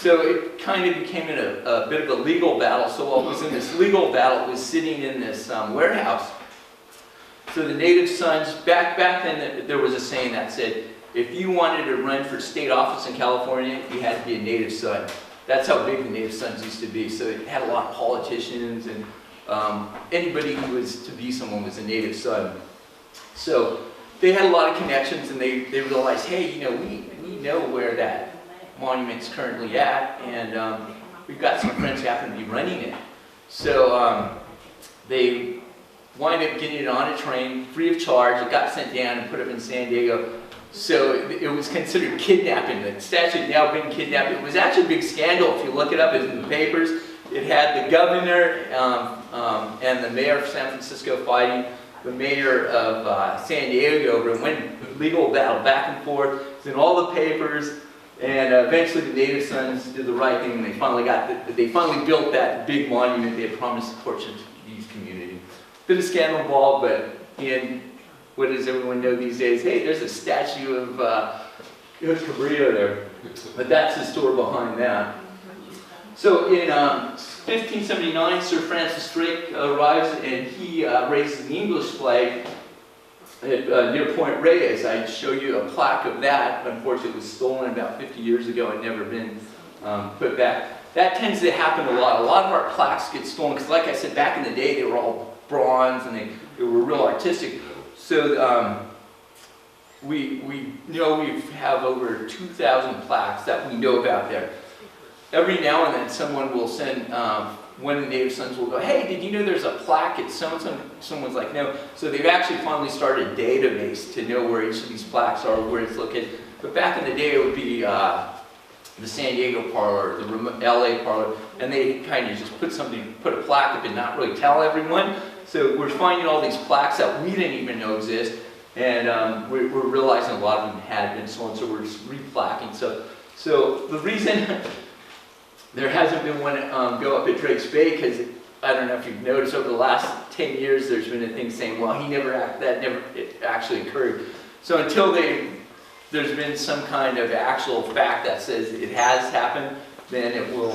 So it kind of became a bit of a legal battle. So what was in this legal battle was sitting in this warehouse. So the Native Sons, back then there was a saying that said, if you wanted to run for state office in California, you had to be a Native Son. That's how big the Native Sons used to be. So it had a lot of politicians, and anybody who was to be someone was a Native Son. So they had a lot of connections, and they realized, hey, you know, we know where that monument's currently at, and we've got some friends who happen to be running it. So they wind up getting it on a train, free of charge. It got sent down and put up in San Diego. So it was considered kidnapping. The statue had now been kidnapped. It was actually a big scandal. If you look it up, it's in the papers. It had the governor and the mayor of San Francisco fighting. The mayor of San Diego over and went legal battle back and forth. It's in all the papers, and eventually the Native Sons did the right thing, and they finally built that big monument they had promised the Portuguese community. Bit of scandal involved, but in what does everyone know these days? Hey, there's a statue of Cabrillo there, but that's the story behind that. So in 1579, Sir Francis Drake arrives, and he raises the English flag near Point Reyes. I'd show you a plaque of that. Unfortunately, it was stolen about 50 years ago and never been put back. That tends to happen a lot. A lot of our plaques get stolen because, like I said, back in the day, they were all bronze and they were real artistic. So we know we have over 2,000 plaques that we know about there. every now and then someone will send, one of the Native Sons will go, hey, did you know there's a plaque at so-and-so? Someone's like, no. So they've actually finally started a database to know where each of these plaques are, where it's located. But back in the day, it would be the San Diego parlor, the LA parlor, and they kind of just put a plaque up and not really tell everyone. So we're finding all these plaques that we didn't even know exist, and we're realizing a lot of them had been stolen, so we're just replaquing. So the reason there hasn't been one go up at Drake's Bay, because I don't know if you've noticed over the last 10 years, there's been a thing saying, well, it actually occurred. So until there's been some kind of actual fact that says it has happened, then it will,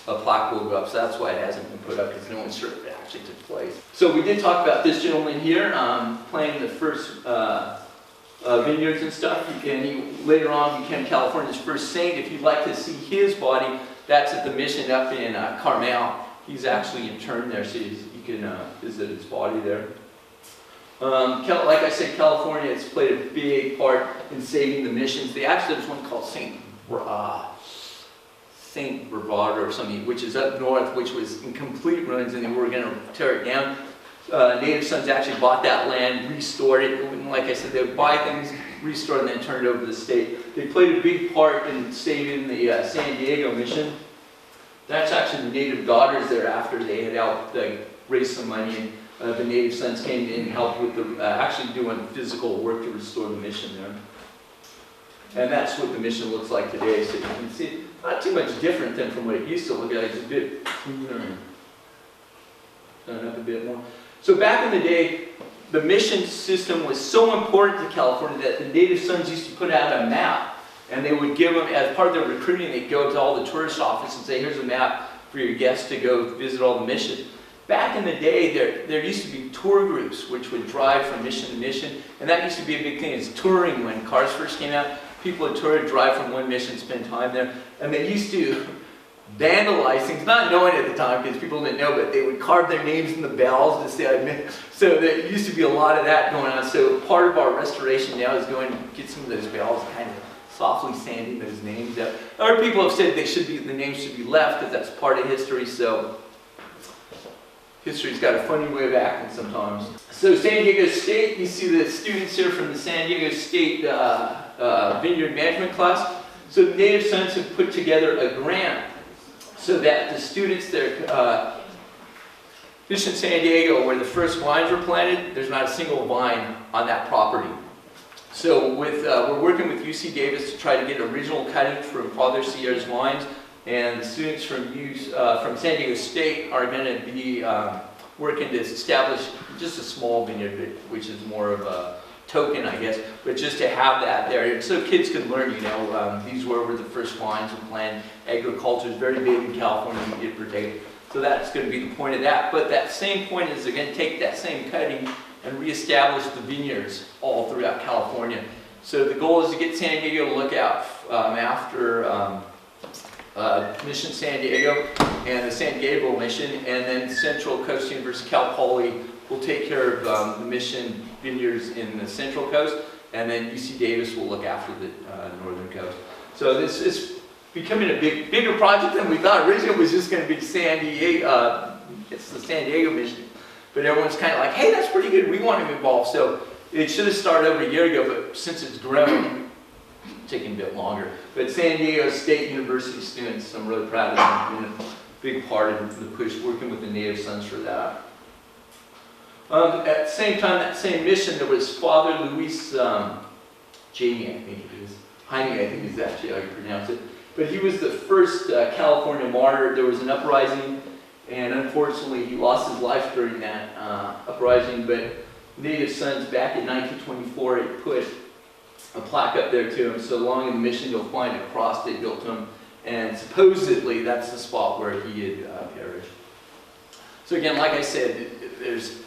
a plaque will go up. So that's why it hasn't been put up, because no one's sure if it actually took place. So we did talk about this gentleman here, planting the first vineyards and stuff, and he later on became California's first saint. If you'd like to see his body, that's at the mission up in Carmel. He's actually interned there, so you can visit his body there. Like I said, California has played a big part in saving the missions. There's one called Saint Bravard or something, which is up north, which was in complete ruins, and they were going to tear it down. Native Sons actually bought that land, restored it. And like I said, they would buy things, restore, and then turn it over to the state. They played a big part in saving the San Diego mission. That's actually the Native daughters there after they had helped raise some money. And the Native Sons came in and helped with actually doing physical work to restore the mission there. And that's what the mission looks like today. So you can see, not too much different than from what it used to look like. It's a bit cleaner and done up a bit more. So back in the day, the mission system was so important to California that the Native Sons used to put out a map, and they would give them, as part of their recruiting, they'd go to all the tourist offices and say, here's a map for your guests to go visit all the missions. Back in the day, there used to be tour groups which would drive from mission to mission, and that used to be a big thing. It's touring when cars first came out. People would tour, drive from one mission, spend time there, and they used to vandalize things, not knowing at the time because people didn't know, but they would carve their names in the bells to say, I meant. So there used to be a lot of that going on. So part of our restoration now is going to get some of those bells, kind of softly sanding those names out. Other people have said the names should be left because that's part of history. So history's got a funny way of acting sometimes. So San Diego State, you see the students here from the San Diego State Vineyard Management class. So the Native Sons have put together a grant so that the students there, Mission San Diego, where the first vines were planted, there's not a single vine on that property. So we're working with UC Davis to try to get original cutting from Father Sierra's vines, and the students from San Diego State are going to be working to establish just a small vineyard, which is more of a token, I guess, but just to have that there, so kids can learn, these were where the first vines were planted. Agriculture is very big in California, we get protected. So that's going to be the point of that. But that same point is they're going to take that same cutting and reestablish the vineyards all throughout California. So the goal is to get San Diego to look out after Mission San Diego and the San Gabriel Mission, and then Central Coast University, Cal Poly, will take care of the mission vineyards in the Central Coast, and then UC Davis will look after the Northern Coast. So this is becoming a bigger project than we thought. Originally it was just going to be San Diego, it's the San Diego mission. But everyone's kind of like, hey, that's pretty good, we want to be involved. So it should have started over a year ago, but since it's grown, it's taking a bit longer. But San Diego State University students, I'm really proud of them, being a big part of the push, working with the Native Sons for that. At the same time, that same mission, there was Father Luis Jamie, I think it is. Jaime, I think is actually how you pronounce it. But he was the first California martyr. There was an uprising, and unfortunately he lost his life during that uprising. But Native Sons back in 1924 had put a plaque up there to him. So along in the mission, you'll find a cross they built to him, and supposedly that's the spot where he had perished. So again, like I said, there's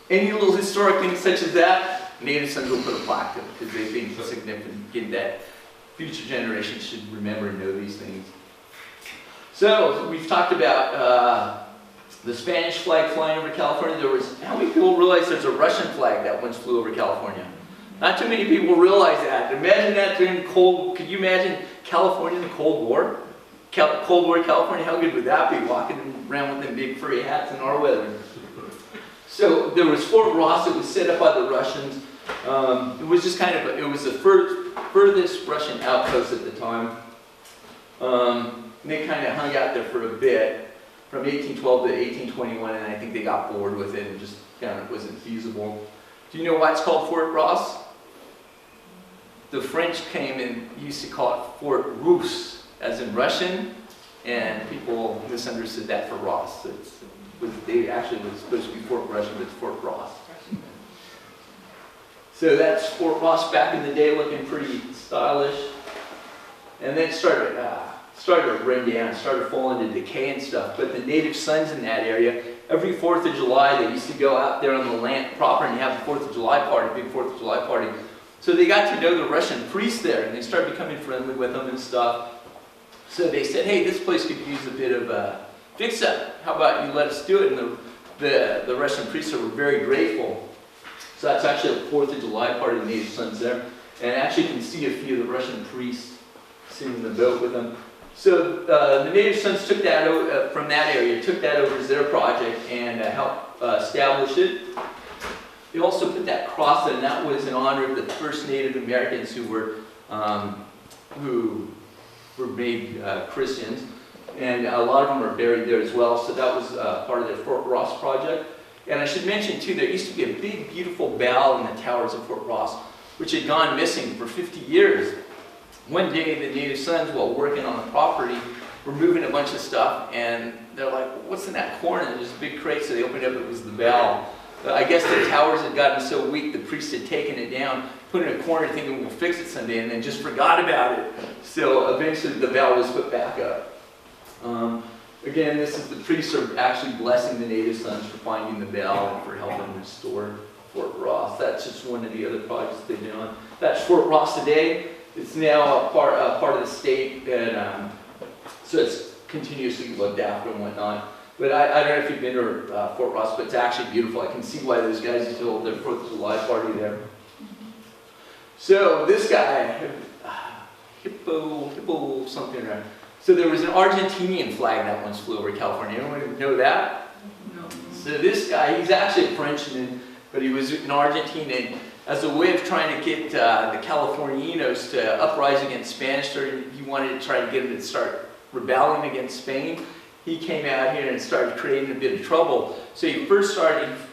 any little historic thing such as that, Native Sons will put a plaque to it because they think it's significant that future generations should remember and know these things. So we've talked about the Spanish flag flying over California. How many people realize there's a Russian flag that once flew over California? Not too many people realize that. Imagine that during could you imagine California in the Cold War? Cold War California, how good would that be, walking around with them big furry hats in our weather? So there was Fort Ross. It was set up by the Russians. It was just kind of, it was the furthest Russian outpost at the time. They kind of hung out there for a bit, from 1812 to 1821, and I think they got bored with it and just kind of wasn't feasible. Do you know why it's called Fort Ross? The French came and used to call it Fort Russe, as in Russian, and people misunderstood that for Ross. They actually was supposed to be Fort Russian, but it's Fort Ross. So that's Fort Ross back in the day, looking pretty stylish. And then it started to run down, started falling into decay and stuff. But the native sons in that area, every 4th of July, they used to go out there on the land proper and have the 4th of July party, big 4th of July party. So they got to know the Russian priests there, and they started becoming friendly with them and stuff. So they said, hey, this place could use a bit of a fix-up. How about you let us do it? And the Russian priests were very grateful. So that's actually a 4th of July party of the native sons there. And actually you can see a few of the Russian priests sitting in the boat with them. So the native sons took that from that area, took that over as their project and helped establish it. They also put that cross there, and that was in honor of the first Native Americans who were made Christians. And a lot of them are buried there as well. So that was part of their Fort Ross project. And I should mention too, there used to be a big, beautiful bell in the towers of Fort Ross, which had gone missing for 50 years. One day, the native sons, while working on the property, were moving a bunch of stuff, and they're like, what's in that corner? And there's a big crate, so they opened it up, it was the bell. I guess the towers had gotten so weak, the priest had taken it down, put it in a corner thinking we'll fix it someday, and then just forgot about it. So eventually the bell was put back up. Again, this is the priests are actually blessing the native sons for finding the bell and for helping restore Fort Ross. That's just one of the other projects they've done. That's Fort Ross today. It's now a part of the state, and so it's continuously looked after and whatnot. But I don't know if you've been to Fort Ross, but it's actually beautiful. I can see why those guys used to hold their 4th of July party there. So this guy, hippo something around. So there was an Argentinian flag that once flew over California. Anyone know that? No. So this guy, he's actually a Frenchman, but he was in Argentina. And as a way of trying to get the Californianos to uprise against Spanish, he wanted to try to get them to start rebelling against Spain. He came out here and started creating a bit of trouble. So he first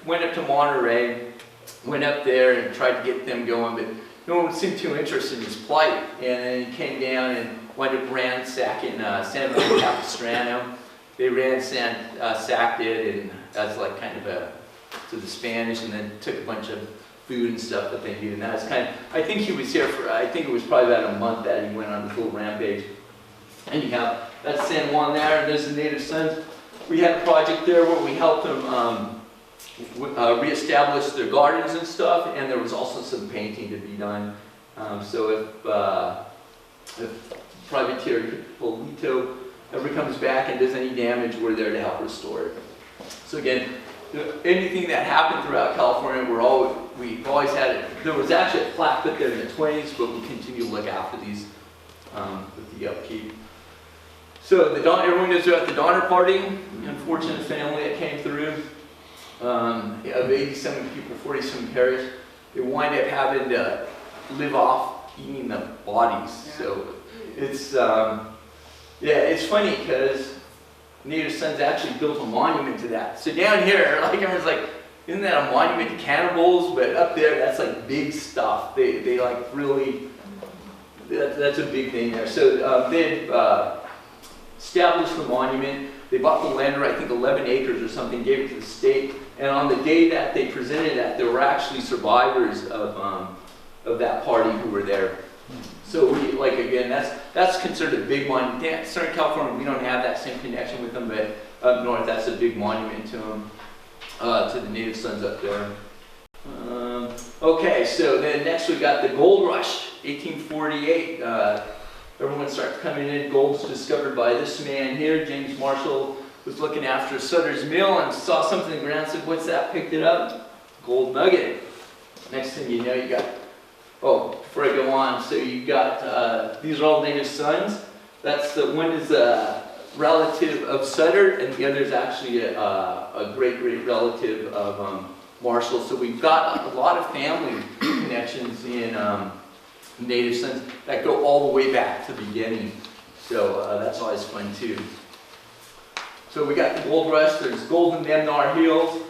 went up to Monterey, went up there and tried to get them going, but no one seemed too interested in his plight. And then he came down and wound up ransacking San Miguel Capistrano. They ransacked it and as like kind of to the Spanish, and then took a bunch of food and stuff that they needed. And that was kind of, I think he was here for, I think it was probably about a month that he went on this little rampage. Anyhow, that's San Juan there, and there's the native sons. We had a project there where we helped them reestablish their gardens and stuff, and there was also some painting to be done. So if Privateer Polito ever comes back and does any damage, we're there to help restore it. So again, anything that happened throughout California, we've always had it. There was actually a plaque put there in the 20s, but we continue to look after these with the upkeep. So everyone knows about the Donner Party, the unfortunate family that came through. Of 87 people, 47 perished. They wind up having to live off eating the bodies. So it's it's funny because Native Sons actually built a monument to that. So down here, like everyone's like, isn't that a monument to cannibals? But up there, that's like big stuff. They like really, that's a big thing there. So they established the monument. They bought the land, I think 11 acres or something, gave it to the state. And on the day that they presented that, there were actually survivors of that party who were there. So we, like again, that's considered a big monument. In Southern California, we don't have that same connection with them, but up north, that's a big monument to them, to the Native Sons up there. Okay, so then next we got the Gold Rush, 1848. Everyone starts coming in. Gold's discovered by this man here. James Marshall was looking after Sutter's Mill and saw something in the ground, said, what's that? Picked it up. Gold nugget. Next thing you know, you got, before I go on, so you got, these are all Native Sons. That's the one is a relative of Sutter, and the other is actually a great relative of Marshall. So we've got a lot of family connections in Native Sons that go all the way back to the beginning. So that's always fun too. So we got the gold rush. There's gold in Memnar Hills.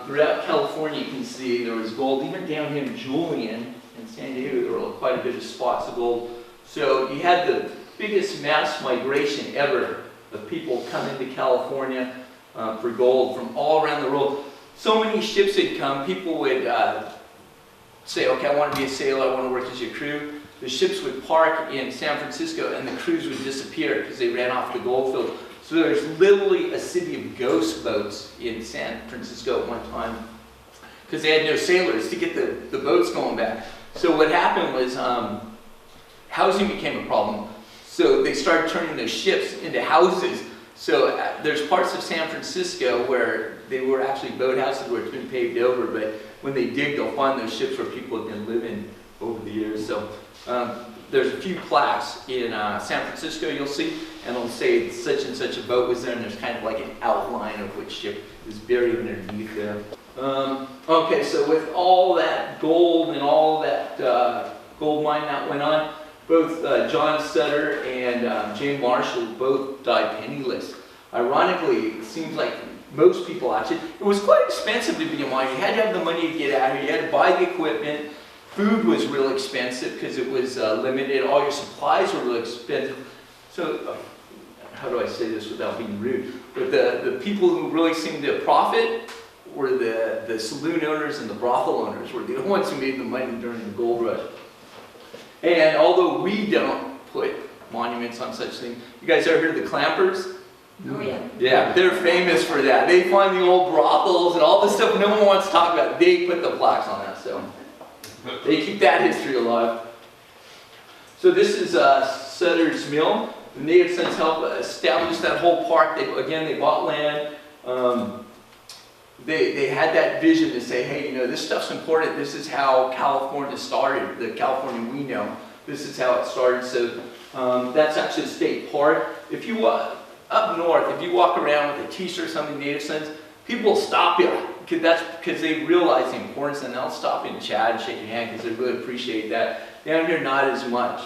Throughout California, you can see there was gold. Even down here in Julian and San Diego, there were quite a bit of spots of gold. So you had the biggest mass migration ever of people coming to California for gold from all around the world. So many ships had come. People would say, okay, I want to be a sailor, I want to work as your crew. The ships would park in San Francisco and the crews would disappear because they ran off the gold field. So there's literally a city of ghost boats in San Francisco at one time because they had no sailors to get the boats going back. So what happened was housing became a problem. So they started turning those ships into houses. So there's parts of San Francisco where they were actually boathouses where it's been paved over, but when they dig, they'll find those ships where people have been living over the years. So there's a few plaques in San Francisco you'll see, and it'll say such and such a boat was there, and there's kind of like an outline of which ship is buried underneath there. Okay, so with all that gold and all that gold mine that went on, both John Sutter and Jane Marshall both died penniless. Ironically, it seems like most people actually, it was quite expensive to be a miner. You had to have the money to get out here. You had to buy the equipment. Food was real expensive because it was limited. All your supplies were real expensive. So, how do I say this without being rude? But the people who really seemed to profit were the saloon owners and the brothel owners were the ones who made the money during the gold rush. And although we don't put monuments on such things, you guys ever heard of the Clampers? Oh yeah. Yeah, they're famous for that. They find the old brothels and all this stuff no one wants to talk about. They put the plaques on that, so they keep that history alive. So this is Sutter's Mill. The Native Sons helped establish that whole park. They bought land. They had that vision to say, hey, you know, this stuff's important. This is how California started, the California we know. This is how it started. So that's actually a state park. If you up north, if you walk around with a t-shirt or something, Native Sons, people will stop you. That's because they realize the importance, and they'll stop you and chat and shake your hand because they really appreciate that. Down here, not as much,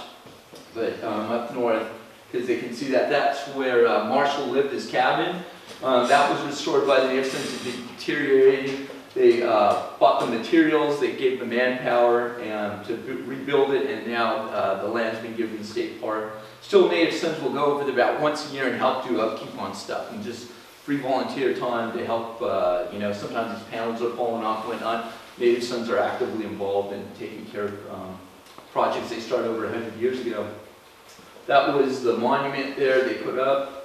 but up north, because they can see that that's where Marshall lived, his cabin. That was restored by the Native Sons. It had deteriorated. They bought the materials, they gave the manpower to rebuild it, and now the land's been given to the state park. Still, Native Sons will go over there about once a year and help do upkeep on stuff, and just free volunteer time to help, you know, sometimes these panels are falling off and whatnot. Native Sons are actively involved in taking care of projects they started over 100 years ago. That was the monument there they put up.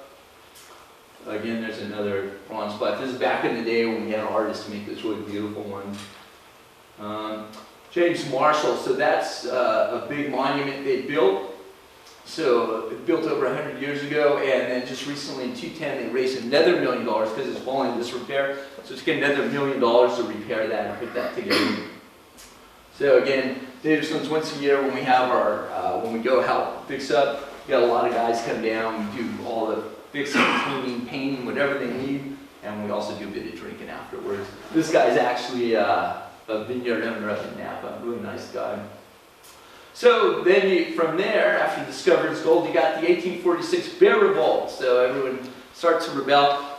Again, there's another bronze plaque. This is back in the day when we had artists make this really beautiful one. James Marshall, so that's a big monument they built. So it built over 100 years ago, and then just recently in 2010 they raised another $1 million because it's falling in disrepair. So it's getting another $1 million to repair that and put that together. So again, Native Sons once a year when we have our, when we go help fix up, we got a lot of guys come down, we do all the fixing, cleaning, painting, whatever they need, and we also do a bit of drinking afterwards. This guy's actually a vineyard owner up in Napa, really nice guy. So then from there, after you discovered his gold, you got the 1846 Bear Revolt. So everyone starts to rebel.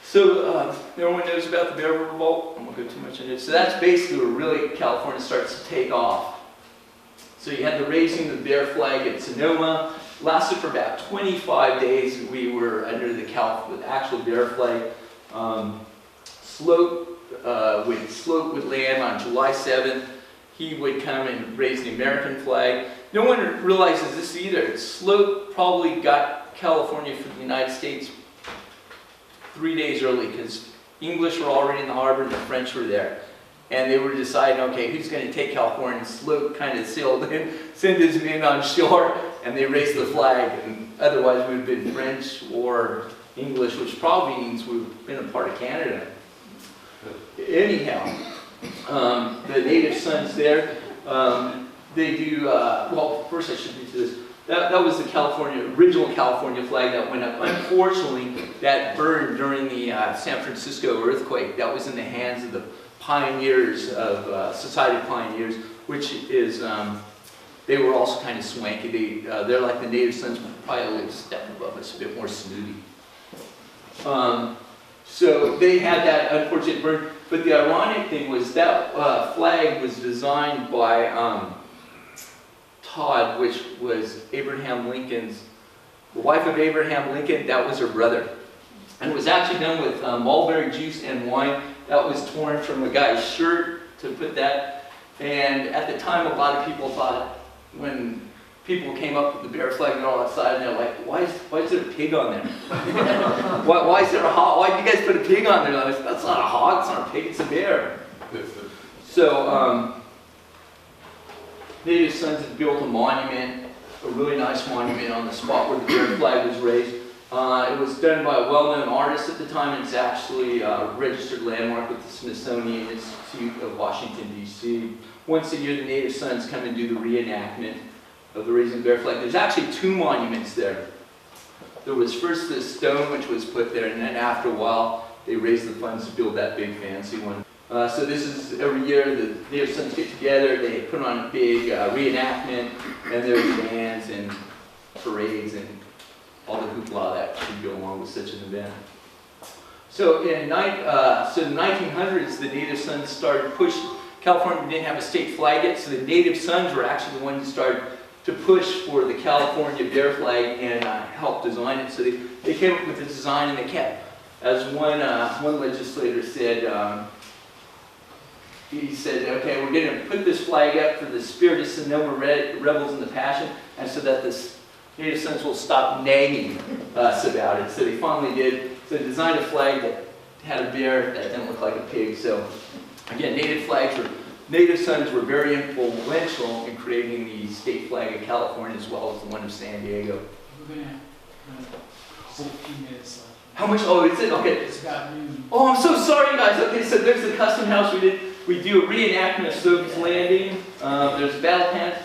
So everyone knows about the Bear Revolt. I won't go too much into it. So that's basically where really California starts to take off. So you had the raising of the bear flag at Sonoma. Lasted for about 25 days. We were under the actual bear flag. Sloat would land on July 7th. He would come and raise the American flag. No one realizes this either. Sloat probably got California for the United States 3 days early because English were already in the harbor and the French were there. And they were deciding, okay, who's going to take California? And Sloat kind of sailed in, sent his men on shore, and they raised the flag. And otherwise, we would have been French or English, which probably means we've been a part of Canada. Anyhow, the Native Sons there, they do, well, first I should get to this. that was the original California flag that went up. Unfortunately, that burned during the San Francisco earthquake. That was in the hands of the pioneers of Society of Pioneers, which is, they were also kind of swanky. They're like the Native Sons, probably a little step above us, a bit more snooty. So they had that unfortunate burn. But the ironic thing was that flag was designed by Todd, which was Abraham Lincoln's, the wife of Abraham Lincoln. That was her brother. And it was actually done with mulberry juice and wine. That was torn from a guy's shirt to put that. And at the time, a lot of people thought, when people came up with the bear flag and all outside, and they're like, why is there a pig on there? why is there a hog? Why did you guys put a pig on there? That's not a hog, it's not a pig, it's a bear. So, Native Sons had built a monument, a really nice monument on the spot where the bear flag was raised. It was done by a well-known artist at the time, and it's actually a registered landmark with the Smithsonian Institute of Washington, D.C. Once a year, the Native Sons come and do the reenactment of the raising bear flag. There's actually 2 monuments there. There was first this stone which was put there, and then after a while, they raised the funds to build that big fancy one. So this is every year the Native Sons get together, they put on a big reenactment, and there's bands and parades and all the hoopla that should go along with such an event. So in the 1900s, the Native Sons started push. California didn't have a state flag yet, so the Native Sons were actually the ones who started to push for the California bear flag and help design it. So they came up with the design, and they kept, as one legislator said, he said, okay, we're going to put this flag up for the spirit of Sonoma rebels in the Passion, and so that the Native Sons will stop nagging us about it. So they finally did. So they designed a flag that had a bear that didn't look like a pig. So again, Native Sons were very influential in creating the state flag of California as well as the one of San Diego. We're going to hold a few minutes left. How much? Oh, is it? Okay. It's about noon. Oh, I'm so sorry, guys. Okay, so there's the custom house we do a reenactment of Soap's Landing. There's Battle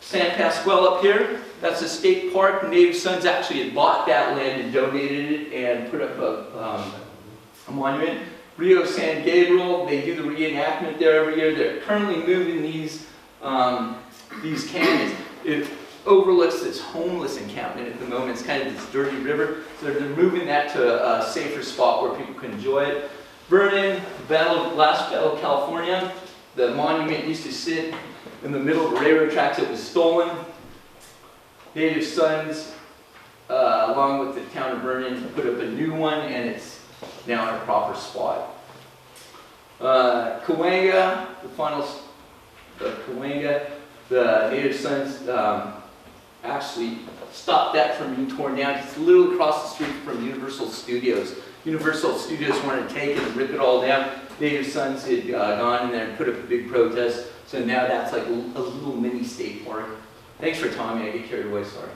San Pasquale up here. That's a state park. The Native Sons actually had bought that land and donated it and put up a monument. Rio San Gabriel, they do the reenactment there every year. They're currently moving these canyons. It overlooks this homeless encampment at the moment. It's kind of this dirty river. So they're moving that to a safer spot where people can enjoy it. Vernon, last battle of California. The monument used to sit in the middle of the railroad tracks that was stolen. Native Sons, along with the town of Vernon, put up a new one, and it's now in a proper spot. Cahuenga, the Native Sons actually stopped that from being torn down. It's literally across the street from Universal Studios. Universal Studios wanted to take it and rip it all down. Native Sons had gone in there and put up a big protest. So now that's like a little mini state park. Thanks for telling me. I get carried away, sorry.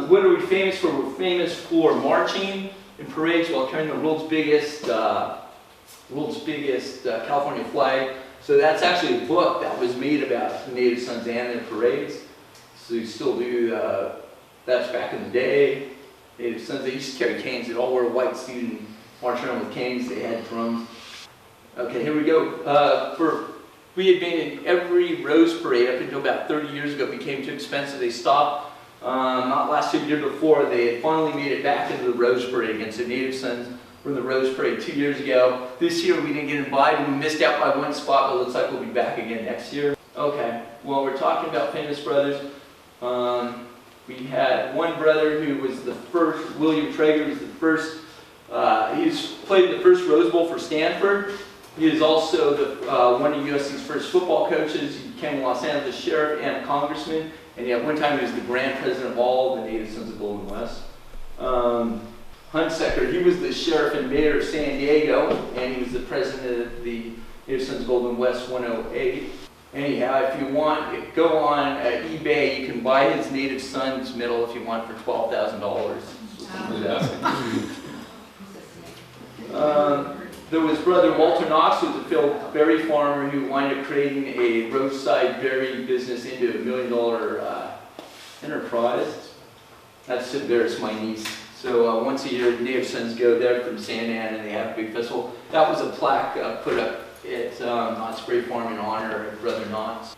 What are we famous for? We're famous for marching in parades while carrying the world's biggest California flag. So that's actually a book that was made about the Native Sons and their parades. So you still do, that's back in the day. Native Sons, they used to carry canes. They'd all wear a white suit and march around with canes. They had drums. Okay, here we go. We had been in every Rose Parade up until about 30 years ago. It became too expensive. They stopped. Not last year, the year before, they had finally made it back into the Rose Parade again. So Native Sons were in the Rose Parade 2 years ago. This year we didn't get invited. We missed out by one spot, but it looks like we'll be back again next year. Okay, well, we're talking about famous brothers. We had one brother who was the first, William Traeger was the first, he's played the first Rose Bowl for Stanford. He is also one of USC's first football coaches. He became a Los Angeles sheriff and a congressman. And at one time he was the grand president of all the Native Sons of Golden West. Hunsaker, he was the sheriff and mayor of San Diego, and he was the president of the Native Sons of Golden West 108. Anyhow, if you want, go on eBay. You can buy his Native Sons medal if you want for $12,000. There was brother Walter Knox, who was a field berry farmer who wound up creating a roadside berry business into $1 million Enterprise. That's there's my niece. So once a year, the Native Sons go there from Santa Ana and they have a big festival. That was a plaque put up at Knott's Berry Farm in honor of Brother Knott's.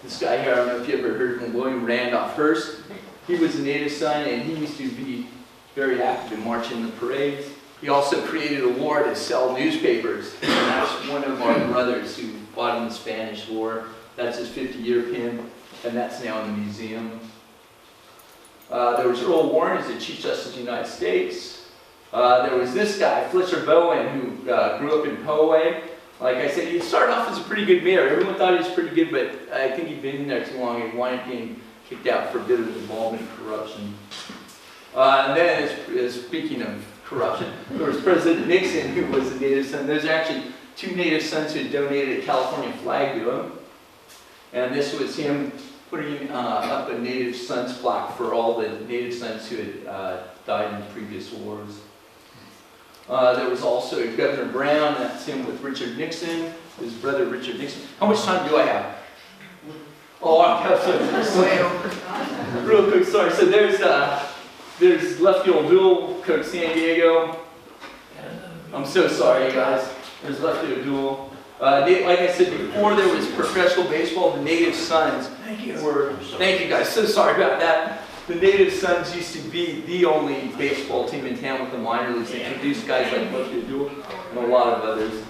This guy here, I don't know if you ever heard of him, William Randolph Hearst. He was a Native Son and he used to be very active in marching the parades. He also created a war to sell newspapers. And that's one of our brothers who fought in the Spanish War. That's his 50-year pin, and that's now in the museum. There was Earl Warren, who's the Chief Justice of the United States. There was this guy, Fletcher Bowen, who grew up in Poway. Like I said, he started off as a pretty good mayor. Everyone thought he was pretty good, but I think he'd been in there too long and wanted getting kicked out for a bit of involvement in corruption. And then, speaking of corruption, there was President Nixon, who was a Native Son. There's actually 2 Native Sons who donated a California flag to him. And this was him putting up a Native Sons plaque for all the Native Sons who had died in previous wars. There was also Governor Brown, that's him with Richard Nixon, his brother Richard Nixon. How much time do I have? Oh, I have way over. Real quick, sorry. So there's Left Field Duel, Coach San Diego. I'm so sorry, you guys. There's Left Field Duel. Like I said before, there was professional baseball. The Native Sons were. Thank you, guys. So sorry about that. The Native Sons used to be the only baseball team in town with the minor leagues. They introduced guys like Left Field Duel and a lot of others.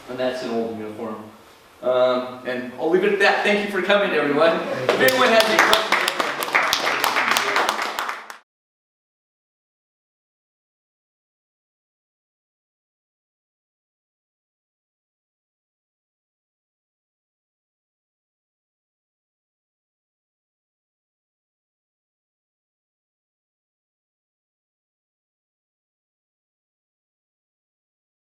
And that's an old uniform. And I'll leave it at that. Thank you for coming, everyone. If anyone has any questions.